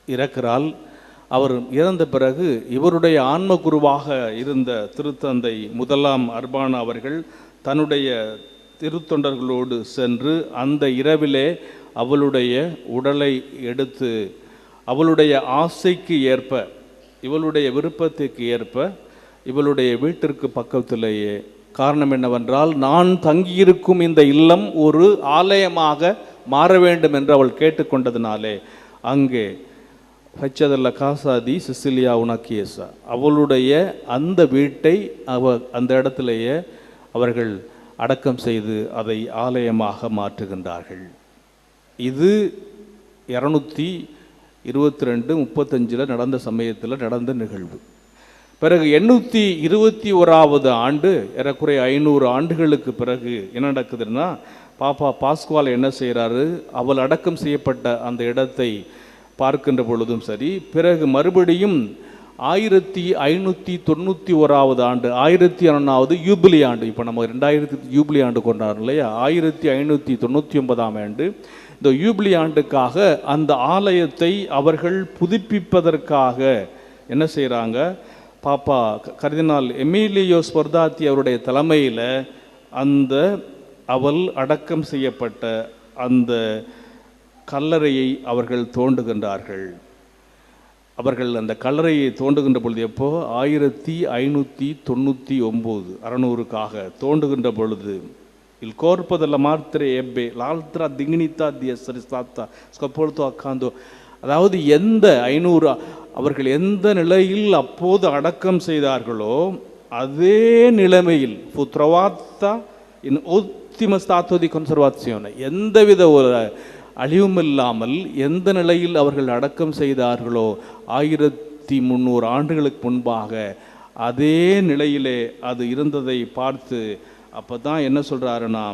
இறக்கிறாள். அவர் இறந்த பிறகு இவருடைய ஆன்மகுருவாக இருந்த திருத்தந்தை 1ஆம் அர்பானா அவர்கள் தன்னுடைய திருத்தொண்டர்களோடு சென்று அந்த இரவிலே அவளுடைய உடலை எடுத்து அவளுடைய ஆசைக்கு ஏற்ப, இவளுடைய விருப்பத்துக்கு ஏற்ப இவளுடைய வீட்டிற்கு பக்கத்திலேயே, காரணம் என்னவென்றால் நான் தங்கியிருக்கும் இந்த இல்லம் ஒரு ஆலயமாக மாற வேண்டும் என்று அவள் கேட்டுக்கொண்டதினாலே அங்கே ஹச்சதல்ல காசாதி சிசிலியா உனக்கியேசா அவளுடைய அந்த வீட்டை அந்த இடத்திலேயே அவர்கள் அடக்கம் செய்து அதை ஆலயமாக மாற்றுகின்றார்கள். இது 222-35 நடந்த சமயத்தில் நடந்த நிகழ்வு. பிறகு 821 ஆண்டு, ஏறக்குறைய 500 ஆண்டுகளுக்கு பிறகு என்ன நடக்குதுன்னா, பாப்பா பாஸ்குவால் என்ன செய்கிறாரு, அவள் அடக்கம் செய்யப்பட்ட அந்த இடத்தை பார்க்கின்ற பொழுதும் சரி, பிறகு மறுபடியும் 1591 ஆண்டு, 1001வது யூபிலி ஆண்டு, இப்போ நம்ம 2000 யூபிலி ஆண்டு கொண்டாடுறோம் இல்லையா, 1599 ஆண்டு இந்த யூபிலி ஆண்டுக்காக அந்த ஆலயத்தை அவர்கள் புதுப்பிப்பதற்காக என்ன செய்கிறாங்க, பாப்பா கர்தினால் எமிலியோ ஸ்வர்தாத்தி அவருடைய தலைமையில் அந்த அவள் அடக்கம் செய்யப்பட்ட அந்த கல்லறையை அவர்கள் தோண்டுகின்றார்கள். அவர்கள் அந்த கல்லறையை தோண்டுகின்ற பொழுது எப்போ 1599 600க்காக தோண்டுகின்ற பொழுது il corpo della madre ebbe l'altra dignità di essere stata sepolto accanto அதாவது எந்த 500 அவர்கள் எந்த நிலையில் அப்போது அடக்கம் செய்தார்களோ அதே நிலைமையில் புத்ரவாத்தா இன் ஓத்திம ஸ்தாத்தோதி கன்சர்வாசியோனை எந்தவித ஒரு அழிவும் இல்லாமல் எந்த நிலையில் அவர்கள் அடக்கம் செய்தார்களோ 1300 ஆண்டுகளுக்கு முன்பாக அதே நிலையிலே அது இருந்ததை பார்த்து அப்போ தான் என்ன சொல்கிறாருன்னா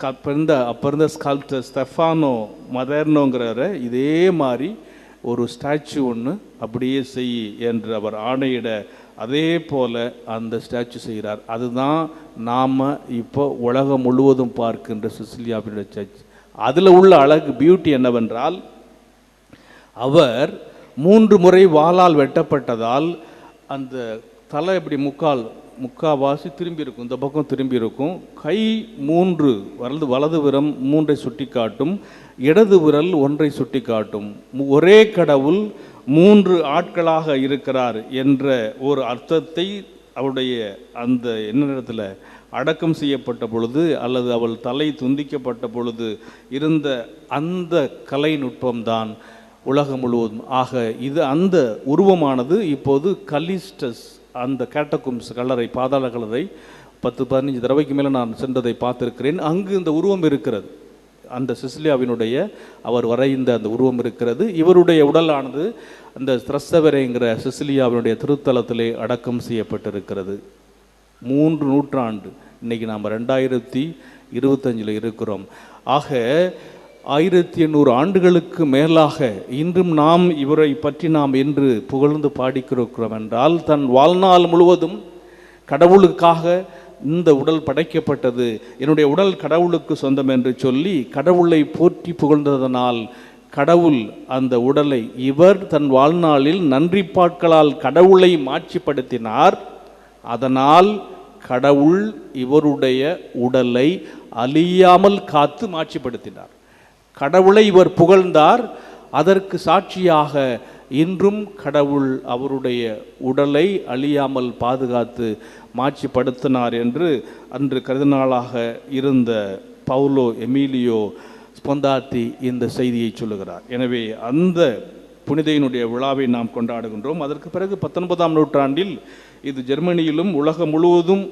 அப்போ இருந்த ஸ்கல்ப்டர் ஸ்டெஃபானோ மதர்னோங்கிறவரை இதே மாதிரி ஒரு ஸ்டாச்சு ஒன்று அப்படியே செய் என்று அவர் ஆணையிட அதே போல் அந்த ஸ்டாச்சு செய்கிறார். அதுதான் நாம் இப்போ உலகம் முழுவதும் பார்க்கின்ற சிசிலியாவினுடைய சர்ச். அதில் உள்ள அழகு பியூட்டி என்னவென்றால் அவர் 3 முறை வாளால் வெட்டப்பட்டதால் அந்த தலை இப்படி முக்காவாசி திரும்பி இருக்கும், இந்த பக்கம் திரும்பி இருக்கும். கை 3 வலது விரம் 3ஐ சுட்டி காட்டும், இடது விரல் 1ஐ சுட்டி காட்டும். ஒரே கடவுள் 3 ஆட்களாக இருக்கிறார் என்ற ஒரு அர்த்தத்தை அவருடைய அந்த என்னிடத்தில் அடக்கம் செய்யப்பட்ட பொழுது அல்லது அவள் தலை துண்டிக்கப்பட்ட பொழுது இருந்த அந்த கலை நுட்பம்தான் உலகம் முழுவதும். ஆக இது அந்த உருவமானது இப்போது கலிஸ்டஸ் அந்த கேட்டகும்ஸ் கல்லறை, பாதாள கல்லறை 10-15 தடவைக்கு மேலே நான் சென்றதை பார்த்துருக்கிறேன். அங்கு இந்த உருவம் இருக்கிறது. அந்த சிசிலியாவினுடைய அவர் வரைந்த அந்த உருவம் இருக்கிறது. இவருடைய உடலானது அந்த திரஸ்தவரைங்கிற சிசிலியாவினுடைய திருத்தலத்திலே அடக்கம் செய்யப்பட்டிருக்கிறது. 3 நூற்றாண்டு, இன்றைக்கி நாம் 2025 இருக்கிறோம். ஆக 1800 ஆண்டுகளுக்கு மேலாக இன்றும் நாம் இவரை பற்றி நாம் என்று புகழ்ந்து பாடிக்கிறோம் என்றால் தன் வாழ்நாள் முழுவதும் கடவுளுக்காக இந்த உடல் படைக்கப்பட்டது, என்னுடைய உடல் கடவுளுக்கு சொந்தம் என்று சொல்லி கடவுளை போற்றி புகழ்ந்ததனால் கடவுள் அந்த உடலை இவர் தன் வாழ்நாளில் நன்றி பாட்களால் கடவுளை மாட்சிப்படுத்தினார். அதனால் கடவுள் இவருடைய உடலை அழியாமல் காத்து மாட்சிப்படுத்தினார். கடவுளை இவர் புகழ்ந்தார். அதற்கு சாட்சியாக இன்றும் கடவுள் அவருடைய உடலை அழியாமல் பாதுகாத்து மாட்சிப்படுத்தினார் என்று அன்று கருதினாளாக இருந்த பவுலோ எமிலியோ ஸ்பொந்தாத்தி இந்த செய்தியை சொல்லுகிறார். எனவே அந்த புனிதையினுடைய விழாவை நாம் கொண்டாடுகின்றோம். அதற்கு பிறகு 19ஆம் நூற்றாண்டில் இது ஜெர்மனியிலும் உலகம் முழுவதும்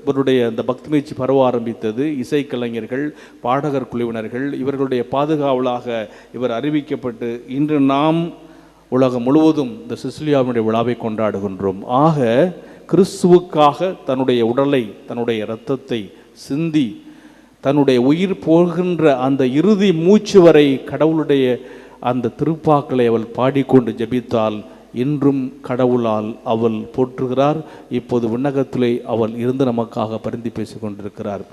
இவருடைய அந்த பக்தி முயற்சி பரவ ஆரம்பித்தது. இசைக்கலைஞர்கள், பாடகர் குழுவினர்கள் இவர்களுடைய பாதுகாவலாக இவர் அறிவிக்கப்பட்டு இன்று நாம் உலகம் முழுவதும் இந்த சிசிலியாவினுடைய விழாவை கொண்டாடுகின்றோம். ஆக கிறிஸ்துவுக்காக தன்னுடைய உடலை, தன்னுடைய இரத்தத்தை சிந்தி தன்னுடைய உயிர் போகின்ற அந்த இறுதி மூச்சு வரை கடவுளுடைய அந்த திருப்பாக்களை அவள் பாடிக்கொண்டு ஜெபித்தால் இன்றும் கடவுளால் அவள் போற்றுகிறார். இப்போது விண்ணகத்திலே அவள் இருந்து நமக்காக பரிந்து பேசிக் கொண்டிருக்கிறார்.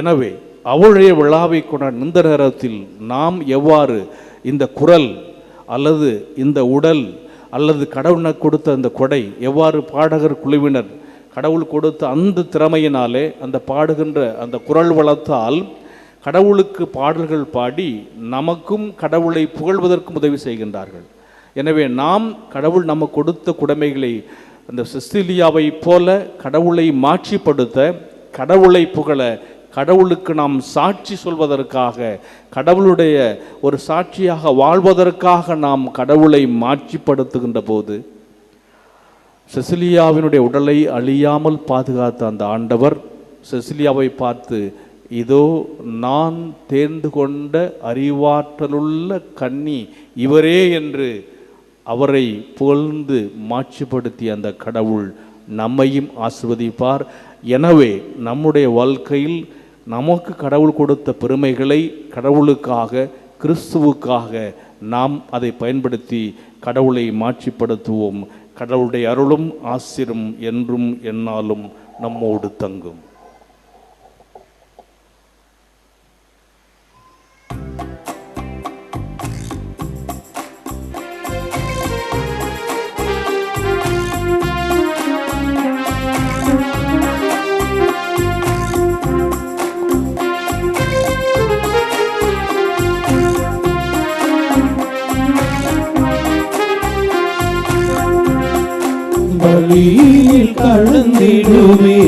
எனவே அவளுடைய விழாவை கொண்டாட இந்த நேரத்தில் நாம் எவ்வாறு இந்த குரல் அல்லது இந்த உடல் அல்லது கடவுளுக்கு கொடுத்த அந்த கொடை, எவ்வாறு பாடகர் குழுவினர் கடவுள் கொடுத்த அந்த திறமையினாலே அந்த பாடுகின்ற அந்த குரல் வளத்தால் கடவுளுக்கு பாடல்கள் பாடி நமக்கும் கடவுளை புகழ்வதற்கும் உதவி செய்கின்றார்கள். எனவே நாம் கடவுள் நமக்கு கொடுத்த குடைமைகளை அந்த சிசிலியாவை போல கடவுளை மாட்சிப்படுத்த, கடவுளை புகழ, கடவுளுக்கு நாம் சாட்சி சொல்வதற்காக, கடவுளுடைய ஒரு சாட்சியாக வாழ்வதற்காக நாம் கடவுளை மாட்சிப்படுத்துகின்ற போது சிசிலியாவினுடைய உடலை அழியாமல் பாதுகாத்த அந்த ஆண்டவர் சிசிலியாவை பார்த்து, இதோ நான் தேர்ந்து கொண்ட அறிவாற்றலுள்ள கன்னி இவரே என்று அவரை புகழ்ந்து மாட்சிப்படுத்திய அந்த கடவுள் நம்மையும் ஆசீர்வதிப்பார். எனவே நம்முடைய வாழ்க்கையில் நமக்கு கடவுள் கொடுத்த பெருமைகளை கடவுளுக்காக, கிறிஸ்துவுக்காக நாம் அதை பயன்படுத்தி கடவுளை மாட்சிப்படுத்துவோம். கடவுளுடைய அருளும் ஆசிரும் என்றும் எந்நாளும் நம்மோடு தங்கும். பலியில் கலந்திடுவே,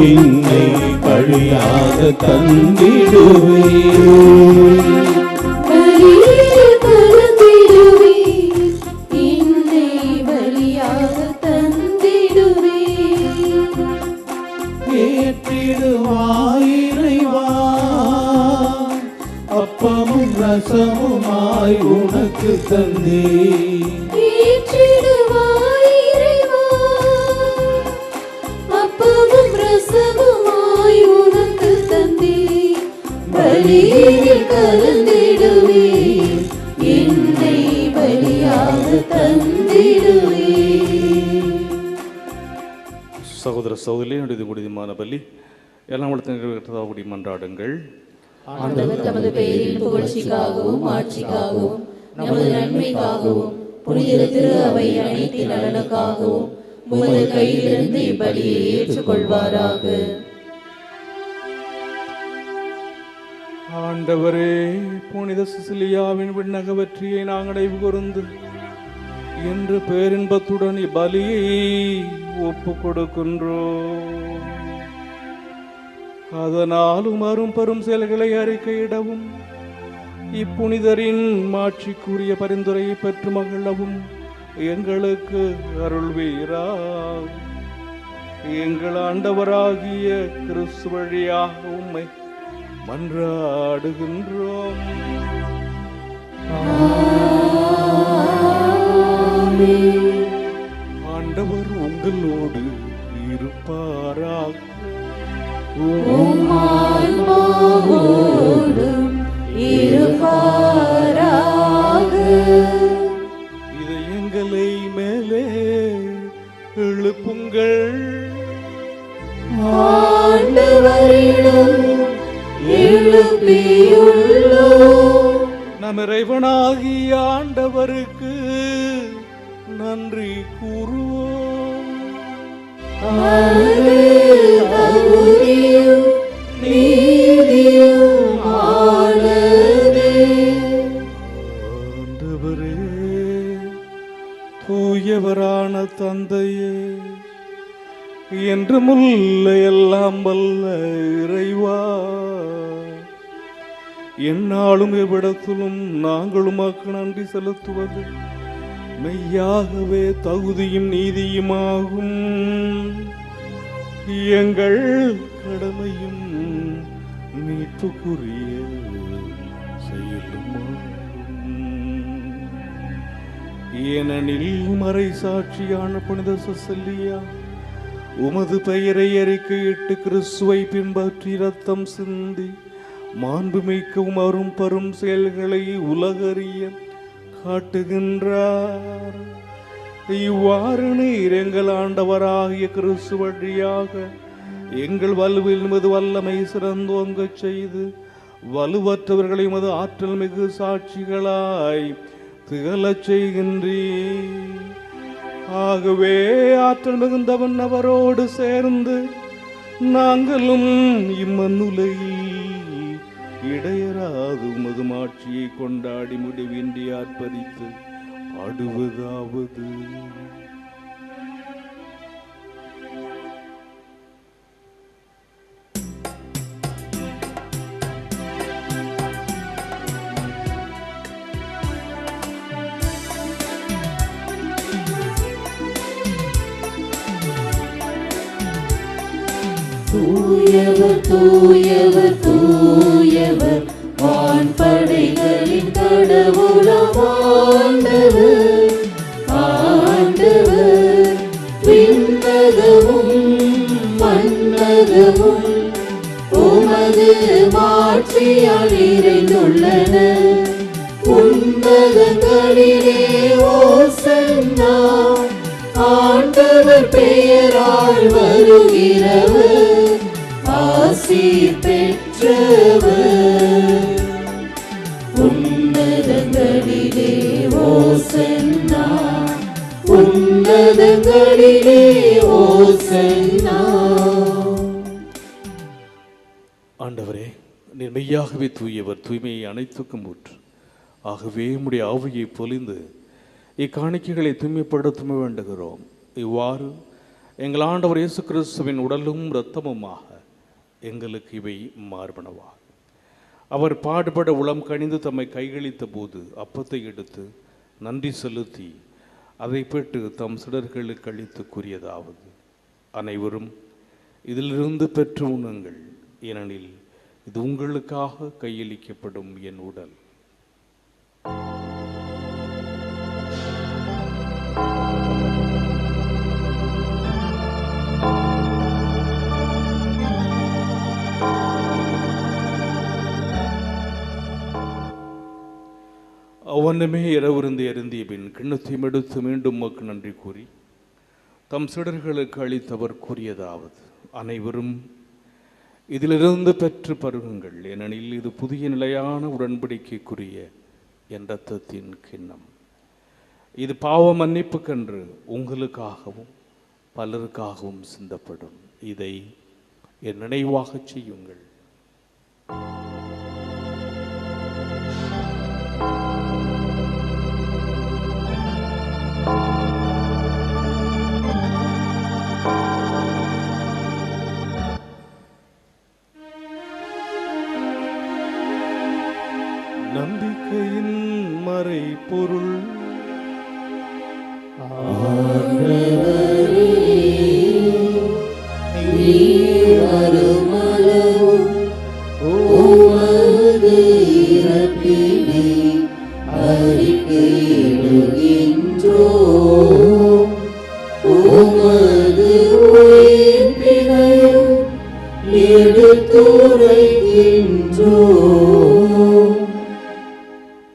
என்னை கழியாக தந்திடுவே. பலியில் கலந்திடுவே, தந்தே. ஏற்றிடுவாய் இறைவா, அப்பமும் ரசமுமாய் உனக்கு தந்தே. பலியில் கலந்திடுவே, என்னை பலியாக தந்திடுவே. சகோதர சகோதரிகளே, இது முடியுமான பலி எல்லாம் நிறைவேற்றதாகுடி மன்றாடுங்கள். ஆண்டவர் தமது பெயரின் புகழ்ச்சிக்காகவும் ஆட்சிக்காகவும் நமது நன்மைக்காகவும் புனித திரு அவை அனைத்து நலனுக்காகவும் உமது கையிலிருந்து இப்பலியை ஏற்றுக்கொள்வாராக. ஆண்டவரே, புனித சிசிலியாவின் விண்ணக வெற்றியை நாங்கள் நினைவு கூர்ந்து என்று பேரின்பத்துடன் இப்பலியை ஒப்பு கொடுக்கின்றோம். அதனால் உமரும் பெரும் செயல்களை அறிக்கையிடவும் இப்புனிதரின் மாட்சிக்குரிய பரிந்துரையை பெற்று மகிழவும் எங்களுக்கு அருள்வீரா. எங்கள் ஆண்டவராகிய கிறிஸ்து வழியாக உம்மை மன்றாடுகின்றோம். ஆண்டவர் உங்களோடு இருப்பாராக. உம்மான்மாவோடும் இருப்பாராக. இதயங்களை மேலே எழுப்புங்கள். ஆண்டவரிடம் எழுப்பியுள்ளோம். நம் இறைவனாகிய ஆண்டவருக்கு நன்றி கூறுவோம். அது தகுதியும் நீதியும் ஆனதே. ஆண்டவரே, தூயவரான தந்தையே, என்றுமுள்ள எல்லாம் வல்ல இறைவா, எந்நாளும் எவ்விடத்திலும் நாங்கள் உமக்கு நன்றி செலுத்துவது மெய்யாகவே தகுதியும் நீதியுமாகும். எங்கள் கடமையும் மீட்புக்குரிய செயலுமாகும். ஏனெனில் மறை சாட்சியான புனித செசலியா உமது பெயரை அறிக்கையிட்டு கிறிஸ்துவை பின்பற்றி இரத்தம் சிந்தி மாண்புமிக்கவும் அரும் பரும் செயல்களை உலகறிய காட்டுகின்றார். இவ்வாறு நீர் எங்கள் ஆண்டவராகிய கிறிஸ்து வழியாக எங்கள் வலுவில் உமது வல்லமை சிறந்தோங்கச் செய்து வலுவற்றவர்களை உமது ஆற்றல் மிகு சாட்சிகளாய் திகழச் செய்கின்றீர். ஆகவே ஆற்றல் மிகுந்தவன் அவரோடு சேர்ந்து நாங்களும் இம்மண்ணுலையில் இடையராது உமது மாட்சியை கொண்டாடி முடிவின்றி ஆர்ப்பரித்து பாடுவதாவது. தூயவர் தூயவர் தூயவர் வான்படைகளின் கடவுளாம் ஆண்டவர். ஆண்டவர் விண்ணகமும் மண்ணகமும் உமது மாட்சியால் நிறைந்துள்ளன. உன்னதங்களிலே ஓசன்னா, ஆண்டவர் பெயரால் வருகிறவர் ஆசி பெற்றவர். உன்னதங்களிலே ஓசன்னா, உன்னதங்களிலே ஓசன்னா. ஆண்டவரே, நீர் மெய்யாகவே தூயவர், தூய்மையை அனைத்துக்கும் ஊற்று. ஆகவே உம்முடைய ஆவியை பொழிந்து இக்காணிக்கைகளை தூய்மைப்படுத்த வேண்டுகிறோம். இவ்வாறு எங்கள் ஆண்டவர் இயேசு கிறிஸ்துவின் உடலும் இரத்தமுமாக எங்களுக்கு இவை மார்பனவா. அவர் பாடுபட உளம் கனிந்து தம்மை கைகளித்த போது அப்பத்தை எடுத்து நன்றி செலுத்தி அதை பெற்று தம் சிடர்களுக்கு அளித்து கூறியதாவது: அனைவரும் இதிலிருந்து பெற்று உண்ணுங்கள், ஏனெனில் இது உங்களுக்காக கையளிக்கப்படும் என் உடல். அவ்வண்ணமே இரவிருந்து அருந்திய பின் கிண்ணத்தையும் எடுத்து மீண்டும் உமக்கு நன்றி கூறி தம் சீடர்களுக்கு அளித்தவர் கூறியதாவது, அனைவரும் இதிலிருந்து பெற்று பருகுங்கள், ஏனெனில் இது புதிய நிலையான உடன்படிக்கைக்குரிய என் இரத்தத்தின் கிண்ணம். இது பாவ மன்னிப்புக்கென்று உங்களுக்காகவும் பலருக்காகவும் சிந்தப்படும். இதை என் நினைவாகச் செய்யுங்கள். நம்பிக்கையின் மறை பொருள்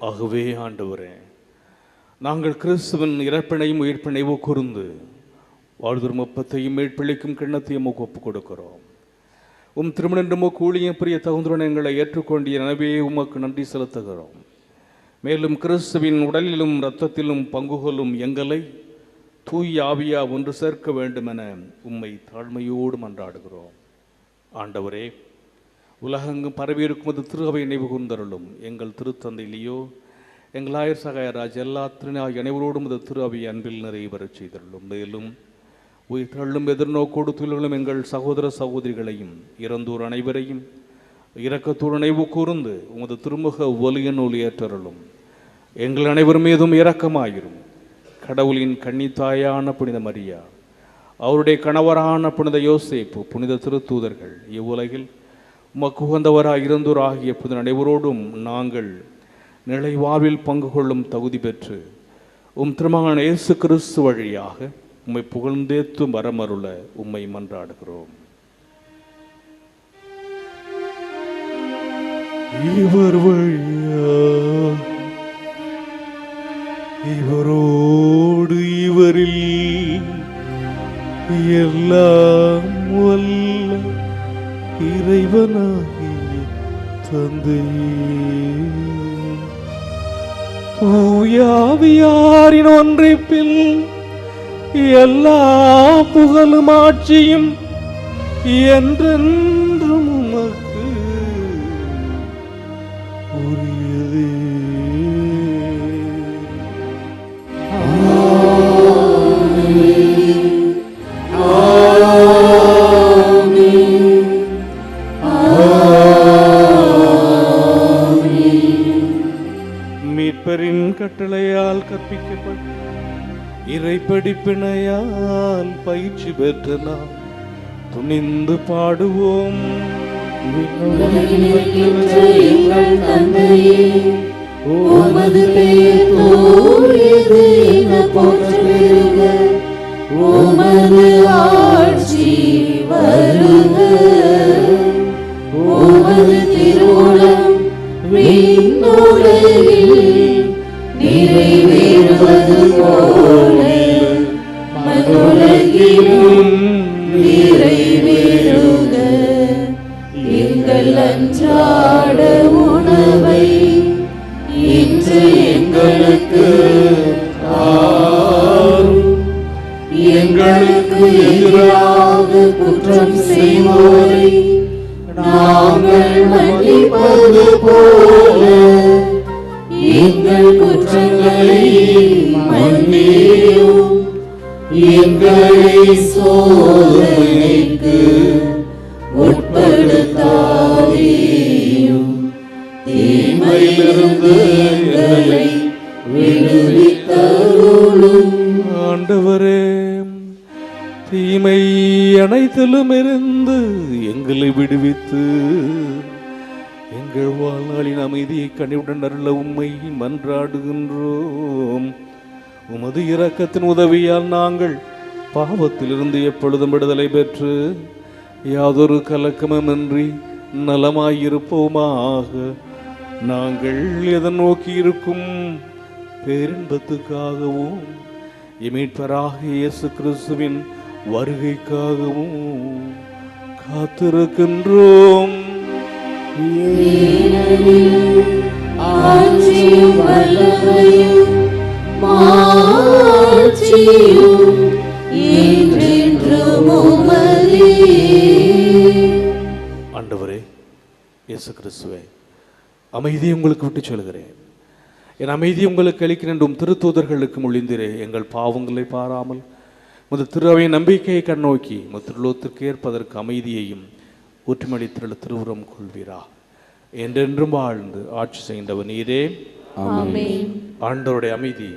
ஆகவே ஆண்டவரே, நாங்கள் கிறிஸ்துவின் இறப்பினையும் உயிர்ப்பினையும் கூர்ந்து வாழ்தரும் ஒப்பத்தையும் மீட்பிழைக்கும் கிண்ணத்தையும் ஒப்புக் கொடுக்கிறோம். திருமணம் ஊழியம் பிரிய தகுந்துடன் எங்களை ஏற்றுக்கொண்டிய எனவே உமக்கு நன்றி செலுத்துகிறோம். மேலும் கிறிஸ்துவின் உடலிலும் இரத்தத்திலும் பங்கு கொள்ளும் எங்களை தூய் ஆவியா ஒன்று சேர்க்க வேண்டுமென உம்மை தாழ்மையோடு மன்றாடுகிறோம். ஆண்டவரே, உலகெங்கும் பரவியிருக்கும் அது திரு அவை நினைவு கூர்ந்தருளும். எங்கள் திருத்தந்தையிலேயோ எங்கள் ஆயர் சகாயராஜ் எல்லா திருநாய் அனைவரோடும் அது திரு அவை அன்பில் நிறைவேறச் செய்தருளும். மேலும் உயிர் தள்ளும் எதிர்நோக்கோடு துயிலும் எங்கள் சகோதர சகோதரிகளையும் இறந்தோர் அனைவரையும் இரக்கத்தோடு நினைவு கூர்ந்து உமது திருமுக ஒலியின் ஒளியேற்றருளும். எங்கள் அனைவர் மீதும் இரக்கமாயிரும். கடவுளின் கன்னித்தாயான புனித மரியா, அவருடைய கணவரான புனித யோசேப்பு, புனித திருத்தூதர்கள், இவ்வுலகில் உமக்கு உகந்தவராக இருந்தோர் ஆகிய புனித அனைவரோடும் நாங்கள் நிலைவாழ்வில் பங்கு கொள்ளும் தகுதி பெற்று திருமகன் இயேசு கிறிஸ்து வழியாக உம்மை புகழ்ந்தேத்தும் வரமருள உம்மை மன்றாடுகிறோம். இவர் வழியா, இவரோடு இவரில் எல்லாம் வல்ல இறைவனாகிய தந்தையே, தூயாவியாரின் ஒன்றிப்பில் எல்லா புகழும் ஆட்சியும் என்றென்றும் உமக்கு உரியதே. மீட்பரின் கட்டளையால் கற்பிக்கப்பட்ட இறைப்படிப்பினையால் பயிற்சி பெற்ற நாம் துணிந்து பாடுவோம். உமது பெயர் தூயது என போற்றப்பெறுக. உமது ஆட்சி வருக. உமது திருவுளம் விண்ணுலகில் நிறைவேறுவது போல மண்ணுலகிலும் நிறைவேறுக. எங்கள் அன்றாட உணவை இன்று எங்களுக்கு தாரும். எங்களுக்கு எதிராக குற்றம் செய்வோரை நாங்கள் மன்னிப்பது போல எங்கள் குற்றங்களை மன்னியும். எங்களை சோதனைக்கு உட்படுத்தாதேயும். தீமையிலிருந்து எங்களை விடுவித்தருளும். ஆண்டவரே, தீமை அனைத்திலும் இருந்து எங்களை விடுவித்து எங்கள் வாழ்நாளின் அமைதியை கனிவுடன் அருள உம்மை மன்றாடுகின்றோம். உமது இரக்கத்தின் உதவியால் நாங்கள் பாவத்திலிருந்து எப்பொழுதும் விடுதலை பெற்று யாதொரு கலக்கமுமின்றி நலமாயிருப்போமாக. நாங்கள் எதை நோக்கி இருக்கும் பேரின்பத்துக்காகவும் மீட்பராக இயேசு கிறிஸ்துவின் வருகைக்காகவும் காத்திருக்கின்றோம். ஆட்சியும் வல்லமையும் மாட்சியும் என்றென்றும் உமதே. ஆண்டவரே இயேசு கிறிஸ்துவே, அமைதியை உங்களுக்கு விட்டு சொல்கிறேன். என் அமைதி உங்களுக்கு அளிக்கின்றோம். திருத்தூதர்களுக்கு மொழிந்திரே, எங்கள் பாவங்களை பாராமல் முத திருவை நம்பிக்கையை கண்ணோக்கி திருலோத்திற்கு ஏற்பதற்கு அமைதியையும் ஊற்றுமளித்திருள் திருவுரம் கொள்வீரா. என்றென்றும் வாழ்ந்து ஆட்சி செய்கின்றவர் நீரே. ஆமென். ஆண்டவருடைய அமைதி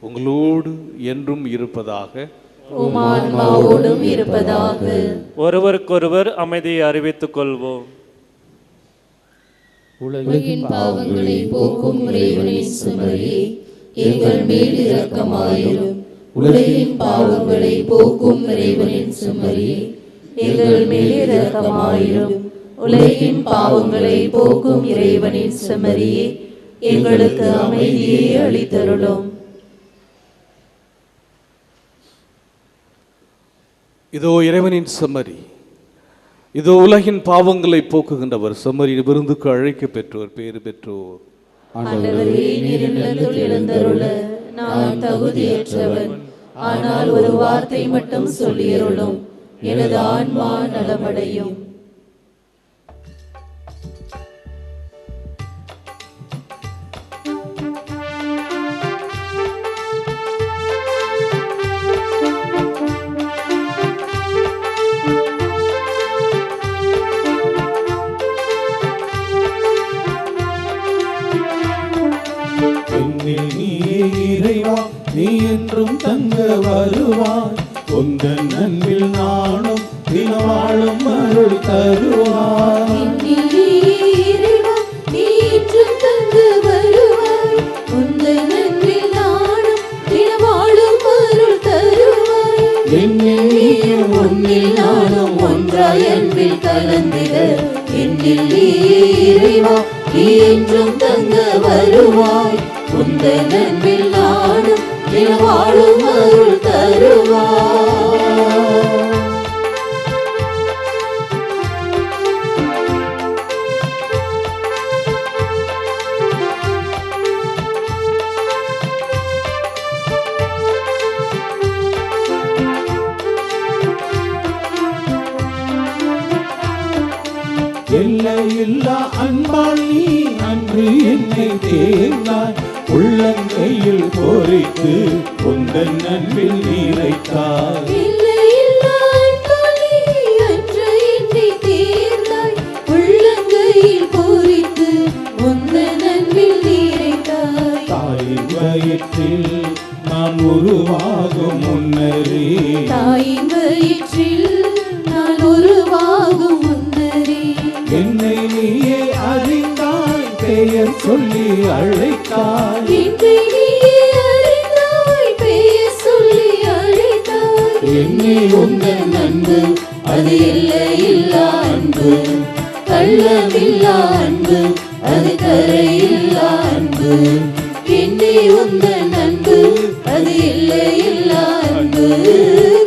உங்களோடு என்றும் இருப்பதாக. உம் ஆன்மாவோடும் இருப்பதாக. ஒருவருக்கொருவர் அமைதியை அறிவித்துக் கொள்வோம். உலகின் பாவங்களை போக்கும் இறைவனின் சுமரியே, எங்கள் மேல் இரக்கமாயிரும். உலகின் பாவங்களை போக்கும் இறைவனின் சுமரியே, எங்கள் மேல் இரக்கமாயிரும். உலகின் பாவங்களை போக்கும் இறைவனின் சுமரியே, எங்களுக்கு அமைதியை அளித்தருளும். இதோ இறைவனின் செம்மறி, இதோ உலகின் பாவங்களை போக்குகின்றவர். செம்மறி விருந்துக்கு அழைக்க பெற்றோர், பேறு பெற்றோர். ஆண்டவரே, நீர் இல்லத்தில் எழுந்தருள நான் தகுதியற்றவன். ஆனால் ஒரு வார்த்தை மட்டும் சொல்லியருளும், எனது ஆன்மா நலமடையும். என்னில் நீயே இறைவா, நீ என்றும் தங்க வருவாய். உந்தன் அன்பில் நானும் தினவாழும் அருள் தருவாய். என்னில் நீயே இறைவா, நீ என்றும் தங்க வருவாய். உந்தன் அன்பில் நானும் தினவாழும் அருள் தருவாய். என்னில் நீயும் உன்னில் நானும் ஒன்றாய் அன்பில் கலந்திட. என்னில் நீயே இறைவா, நீ என்றும் தங்க வருவாய். உந்தன் அன்பில் நானும் தினவாழும் அருள் தருவாய். எல்லையில்லா அன்பால் நீ அன்று என்னை தேர்ந்தாய். உள்ளங்கையில் பொறித்து உந்தன் அன்பில் நீரைத்தாய். எல்லையில்லா அன்பால் நீ அன்று என்னை தேர்ந்தாய். உள்ளங்கையில் பொறித்து உந்தன் அன்பில் நீரைத்தாய். தாயின் வயிற்றில் நான் உருவாகும் முன்னரே, தாயின் வயிற்றில் நான் உருவாகும் முன்னரே, என்னை நீயே அறிந்தாய். பெயர் சொல்லி அழைத்தாய். என்னை நீயே அறிந்தாய். பெயர் சொல்லி அழைத்தாய். என்னை உந்தன் அன்பு அது எல்லையில்லா அன்பு. கள்ளமில்லா அன்பு அது கரையில்லா அன்பு. என்னை உந்தன் அன்பு அது எல்லையில்லா அன்பு.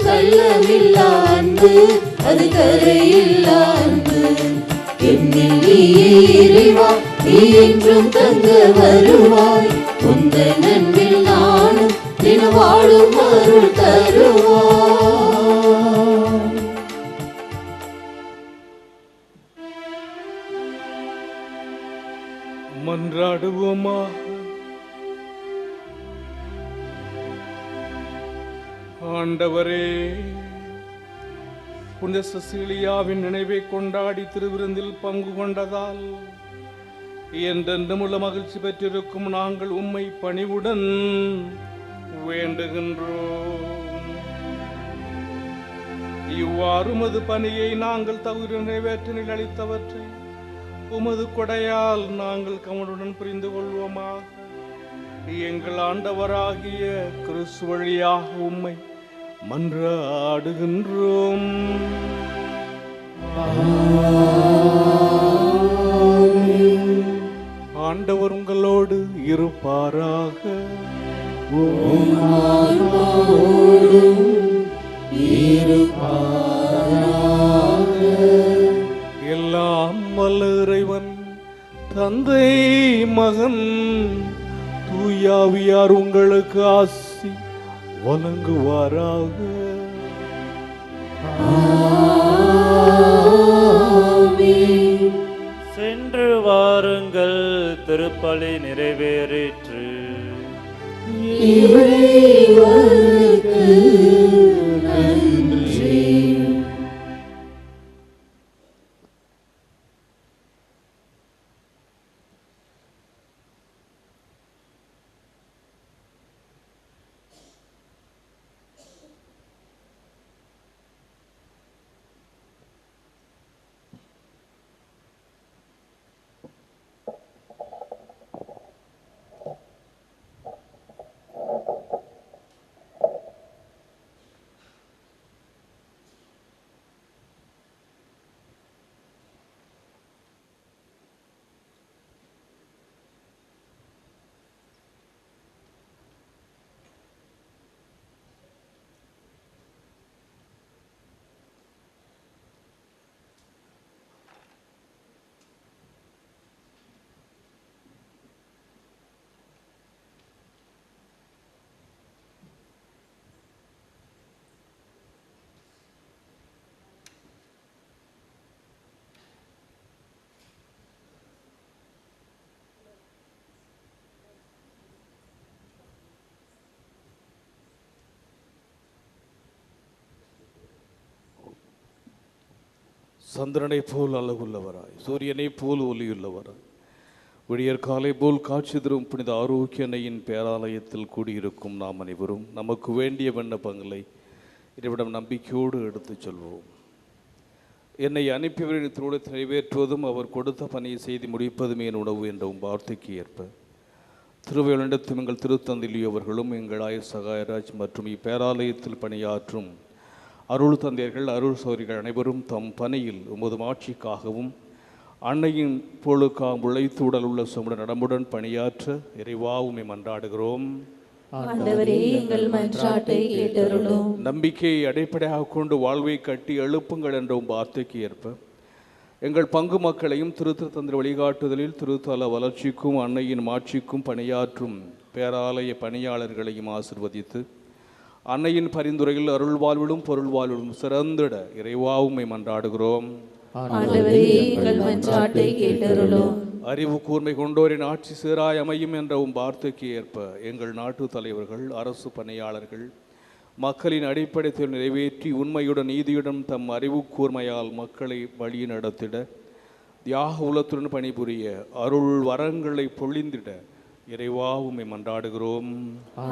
கள்ளமில்லா அன்பு அது கரையில்லா அன்பு. என்னில் நீயே இறைவா, நீ என்றும் தங்க வருவாய். உந்தன் அன்பில் நானும் தினவாழும் அருள் தருவாய். மன்றாடுவோமா. ஆண்டவரே, புனித செசிலியாவின் நினைவை கொண்டாடி திருவிருந்தில் பங்கு கொண்டதால் என்றென்றும் உள்ள மகிழ்ச்சி பெற்றிருக்கும் நாங்கள் உம்மை பணிவுடன் வேண்டுகின்றோம். இவ்வாறு உமது பணியை நாங்கள் தகுதி நிறைவேற்றினில் அளித்தவற்றை உமது கொடையால் நாங்கள் கவனுடன் புரிந்து கொள்வோமாக. எங்கள் ஆண்டவராகிய கிறிஸ்து வழியாக உம்மை மன்றாடுகின்றோம். ஆண்டவர் உங்களோடு இருப்பாராக. உம் ஆன்மாவோடும் இருப்பாராக. எல்லாம் வல்ல இறைவன் தந்தை மகன் தூயாவியார் உங்களுக்கு ஆசி வழங்குவாராக. சென்று வாருங்கள், திருப்பலி நிறைவேறிற்று. இறைவனுக்கு நன்றி. சந்திரனை போல் அழகுள்ளவராய், சூரியனை போல் ஒளியுள்ளவராய், விடியற் காலை போல் காட்சி தரும் புனித ஆரோக்கிய அன்னையின் பேராலயத்தில் கூடியிருக்கும் நாம் அனைவரும் நமக்கு வேண்டிய விண்ணப்பங்களை இறைவிடம் நம்பிக்கையோடு எடுத்துச் சொல்வோம். என்னை அனுப்பியவரின் திருவுளத்தை நிறைவேற்றுவதும் அவர் கொடுத்த பணியை செய்து முடிப்பதும் என் உணவு என்ற வார்த்தைக்கு ஏற்ப திருவையிடத்தும் எங்கள் திருத்தந்தையிலி அவர்களும் எங்கள் ஆயர் சகாயராஜ் மற்றும் இப்பேராலயத்தில் பணியாற்றும் அருள் தந்தையர்கள், அருள் சௌரிகள் அனைவரும் தம் பணியில் உமது ஆட்சிக்காகவும் அன்னையின் பொருளுக்காக உழைத்து உடல் உள்ள சுமட நடமுடன் பணியாற்ற இறைவா உம்மை மன்றாடுகிறோம். ஆண்டவரே, எங்கள் மன்றாட்டை கேட்டருளும். நம்பிக்கையை அடிப்படையாக கொண்டு வாழ்வை கட்டி எழுப்புங்கள் என்ற வார்த்தைக்கு ஏற்ப எங்கள் பங்கு மக்களையும் திருத்தந்தை வழிகாட்டுதலில் திருத்தல வளர்ச்சிக்கும் அன்னையின் மாட்சிக்கும் பணியாற்றும் பேராலய பணியாளர்களையும் ஆசிர்வதித்து அன்னையின் பரிந்துரையில் அருள் வாழ்விலும் பொருள் வாழ்விலும் சிறந்திட இறைவா உம்மை மன்றாடுகிறோம். ஆண்டவரே, எங்கள் மன்றாட்டை கேட்டருளும். அறிவு கூர்மை கொண்டோரின் ஆட்சி சீராய் அமையும் என்ற வார்த்தைக்கு ஏற்ப எங்கள் நாட்டு தலைவர்கள், அரசு பணியாளர்கள் மக்களின் அடிப்படை தேவை நிறைவேற்றி உண்மையுடன் நீதியுடன் தம் அறிவு கூர்மையால் மக்களை வழி நடத்திட தியாக உள்ளத்துடன் பணிபுரிய அருள் வரங்களை பொழிந்திட இறைவா உம்மை மன்றாடுகிறோம்.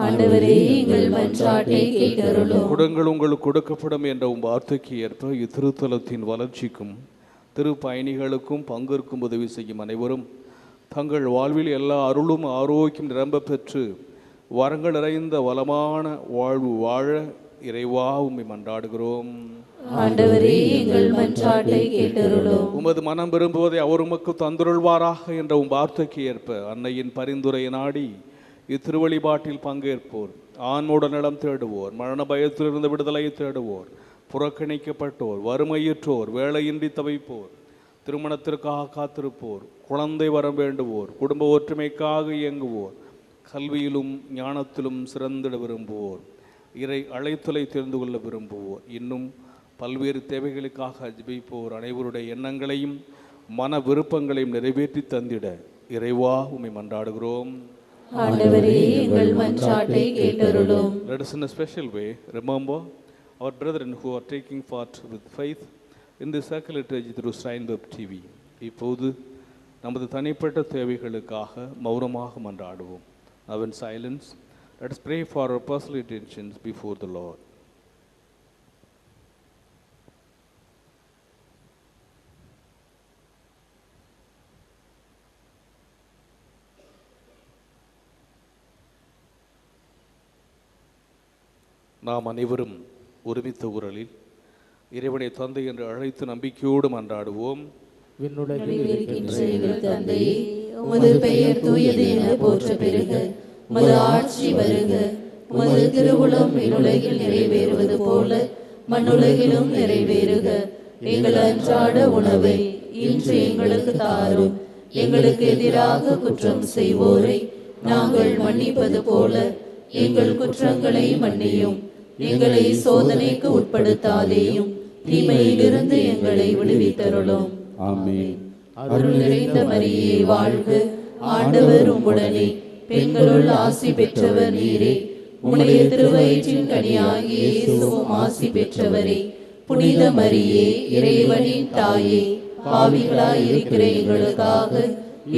ஆண்டவரே, எங்கள் மன்றாட்டை கேட்டருளும். குடங்கள் உங்களுக்கு கொடுக்கப்படும் என்ற வார்த்தைக்கு ஏற்ப இத்திருத்தலத்தின் வளர்ச்சிக்கும் திரு பயணிகளுக்கும் பங்கிற்கும் உதவி செய்யும் அனைவரும் தங்கள் வாழ்வில் எல்லா அருளும் ஆரோக்கியம் நிரம்ப பெற்று வரங்கள் நிறைந்த வளமான வாழ்வு வாழ இறைவா உம்மை மன்றாடுகிறோம். ஆண்டவரே, எங்கள் மன்றாட்டை கேட்டருளும். உமது மனம் விரும்புவதை அவர் உமக்கு தந்துருள்வாராக என்ற வார்த்தைக்கு ஏற்ப அன்னையின் பரிந்துரையை நாடி இத்திருவழிபாட்டில் பங்கேற்போர், ஆன்மோட நலம் தேடுவோர், மரண பயத்திலிருந்து விடுதலை தேடுவோர், புறக்கணிக்கப்பட்டோர், வறுமையுற்றோர், வேலையின்றி தவிப்போர், திருமணத்திற்காக காத்திருப்போர், குழந்தை வரம் வேண்டுவோர், குடும்ப ஒற்றுமைக்காக இயங்குவோர், கல்வியிலும் ஞானத்திலும் சிறந்திட விரும்புவோர், இறை அழைத்தலை தெரிந்து கொள்ள விரும்புவோர், இன்னும் பல்வேறு தேவைகளுக்காக ஜெபிப்போர் அனைவருடைய எண்ணங்களையும் மன விருப்பங்களையும் நிறைவேற்றி தந்திட இறைவா உம்மை மன்றாடுகிறோம். ஆண்டவரே, எங்கள் மன்றாட்டை கேட்டருளும். Let us in a special way remember our brethren who are taking part with faith in the sacred liturgy through Steinweb TV. இப்போது நமது தனிப்பட்ட தேவைகளுக்காக மௌனமாக மன்றாடுவோம். Now in silence, let us pray for our personal intentions before the Lord. நாம் அனைவரும் ஒருமித்த குரலில் இறைவனை தந்தை என்று அழைத்து நம்பிக்கையோடு மன்றாடுவோம். விண்ணுலகில் இருக்கின்ற எங்கள் தந்தையே, உமது பெயர் தூயது என போற்ற பெறுக. உமது ஆட்சி வருக. உமது திருவுளம் விண்ணுலகில் நிறைவேறுவது போல மண்ணுலகிலும் நிறைவேறுக. எங்கள் அன்றாட உணவை இன்று எங்களுக்கு தாரும். எங்களுக்கு எதிராக குற்றம் செய்வோரை நாங்கள் மன்னிப்பது போல எங்கள் குற்றங்களை மன்னியும். எங்களை சோதனைக்கு உட்படுத்தாதேயும், தீமையிலிருந்து எங்களை விடுவித்தருளும். ஆமென். அருள் நிறைந்த மரியே வாழ்க. ஆண்டவர் உம்முடனே, பெண்களுள் ஆசி பெற்றவர் நீரே. உம்முடைய திருவயிற்றின் கனியாகிய இயேசுவும் ஆசி பெற்றவரே. புனித மரியே, இறைவனின் தாயே, பாவிகளாய் இருக்கிற எங்களுக்காக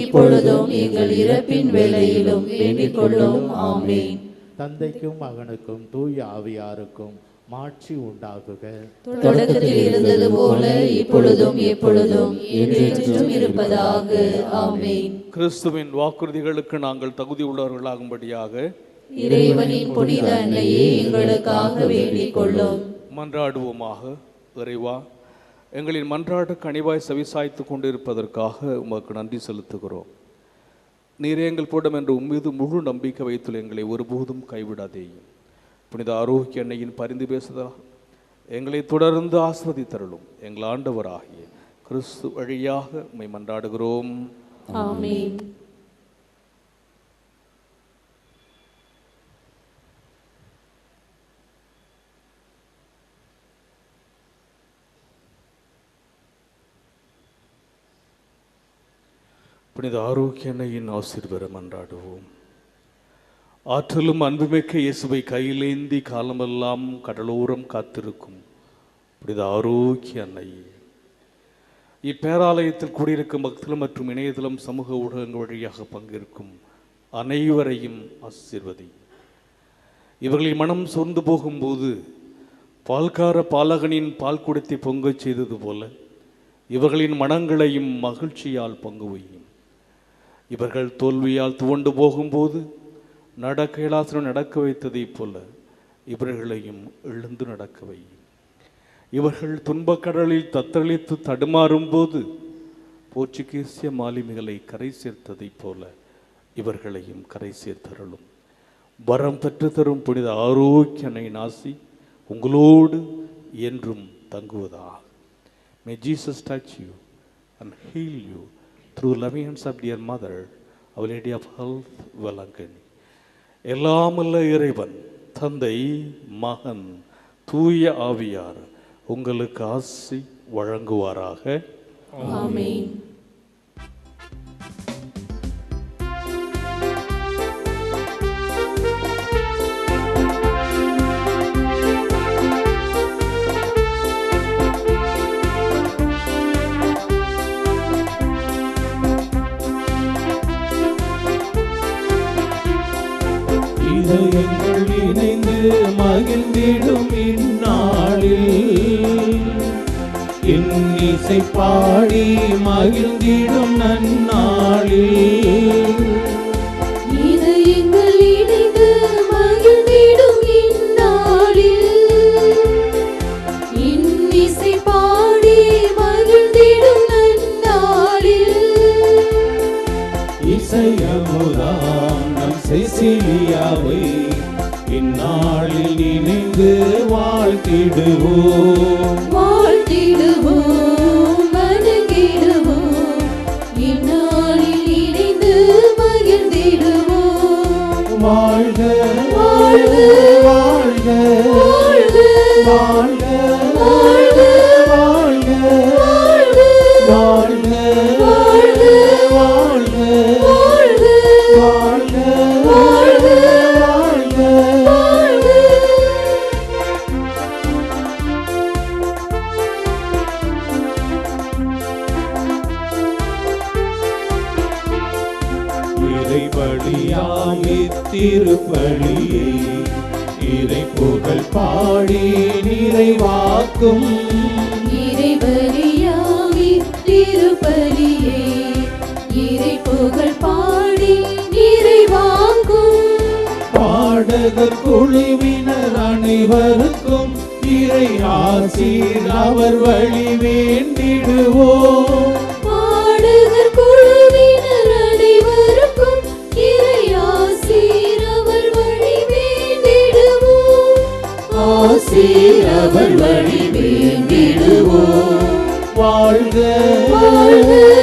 இப்பொழுதும் எங்கள் இறப்பின் வேளையிலும் வேண்டிக் கொள்ளும். ஆமென். தந்தைக்கும் மகனுக்கும் தூய ஆவியாருக்கும் மாட்சி உண்டாகுக. தொடக்கத்தில் இருந்தது போல இப்பொழுதும் எப்பொழுதும் என்றென்றும் இருப்பதாக. ஆமென். கிறிஸ்துவின் வாக்குறுதிகளுக்கு நாங்கள் தகுதி உள்ளவர்களாகும்படியாக இறைவனின் புனித அன்னையே, எங்களுக்காக வேண்டிக் கொள்ளும். மன்றாடுவோமாக. இறைவா, எங்களின் மன்றாட்டு கனிவாய் செவிசாய்த்து கொண்டிருப்பதற்காக உமக்கு நன்றி செலுத்துகிறோம். நீரே எங்கள் கூடம் என்று உம்மீது முழு நம்பிக்கை வைத்துள்ள எங்களை ஒருபோதும் கைவிடாதேயும். புனித ஆரோக்கிய அன்னையின் பரிந்து பேசுதலாக எங்களை தொடர்ந்து ஆஸ்வதித்தருளும். எங்கள் ஆண்டவராகிய கிறிஸ்து வழியாக உம்மை மன்றாடுகிறோம். ஆமென். புனித ஆரோக்கிய அன்னையின் ஆசீர்வாதம் மன்றாடுவோம். ஆற்றலும் அன்புமிக்க இயேசுவை கையிலேந்தி காலமெல்லாம் கடலோரம் காத்திருக்கும் புனித ஆரோக்கிய அன்னையே, இப்பேராலயத்தில் கூடியிருக்கும் பக்தர்கள் மற்றும் இணையதளம் சமூக ஊடகங்கள் வழியாக பங்கேற்கும் அனைவரையும் ஆசீர்வதி. இவர்களின் மனம் சோர்ந்து போகும்போது பால்கார பாலகனின் பால் குடத்தை பொங்கச் செய்தது போல இவர்களின் மனங்களையும் மகிழ்ச்சியால் பொங்க வையும். இவர்கள் தோல்வியால் துவண்டு போகும்போது நடக்கையிலாசனம் நடக்க வைத்ததைப் போல இவர்களையும் எழுந்து நடக்க வையும். இவர்கள் துன்பக்கடலில் தத்தளித்து தடுமாறும் போது போர்ச்சுகீசிய மாலுமிகளை கரை சேர்த்ததைப் போல இவர்களையும் கரை சேர்த்தருளும். வரம் பெற்று தரும் புனித ஆரோக்கிய அன்னையின் ஆசி உங்களோடு என்றும் தங்குவதாக. May Jesus touch you and heal you through loving hands of dear mother, Our Lady of Health, Velangani. எல்லாமல்ல இறைவன் தந்தை, மகன், தூய ஆவியார் உங்களுக்கு ஆசி வழங்குவாராக. ஆமென். இதயங்கள் இணைந்து மகிழ்ந்திடும் இந்நாளில் இன்னிசை பாடி மகிழ்ந்திடும் நன்னாளில் இதயங்கள் இணைந்து மகிழ்ந்திடும் இந்நாளில் இன்னிசை பாடி மகிழ்ந்திடும் நன்னாளில் இசையமுதாம் நம் செசிலியாவை இந்நாளில் நினைந்து வாழ்த்திடுவோம். வாழ்த்திடுவோம், வணங்கிடுவோம், இந்நாளில் இணைந்து மகிழ்ந்திடுவோம். வாழ்க வாழ்க, வாழ்க வாழ்க, வாழ்க வாழ்க, வாழ்க வாழ்க, வாழ்க வாழ்க, வாழ்க வாழ்க, வாழ்க வாழ்க, வாழ்க. வாழ்க. இறைபலியாம் இத்திருப்பலியை இறை புகழ் பாடி நிறைவாக்கும் இறைபலியாமி திருப்பலியே இறை புகழ் பாடி நிறைவாக்கும். பாடகர் குழுவினர் அனைவருக்கும் இறை ஆசீர் அவர் வழி வேண்டிடுவோம். பாடகர் குழுவினர் அனைவருக்கும் இறை ஆசீர் அவர் வழி வேண்டிடுவோம். வாழ்க வாழ்க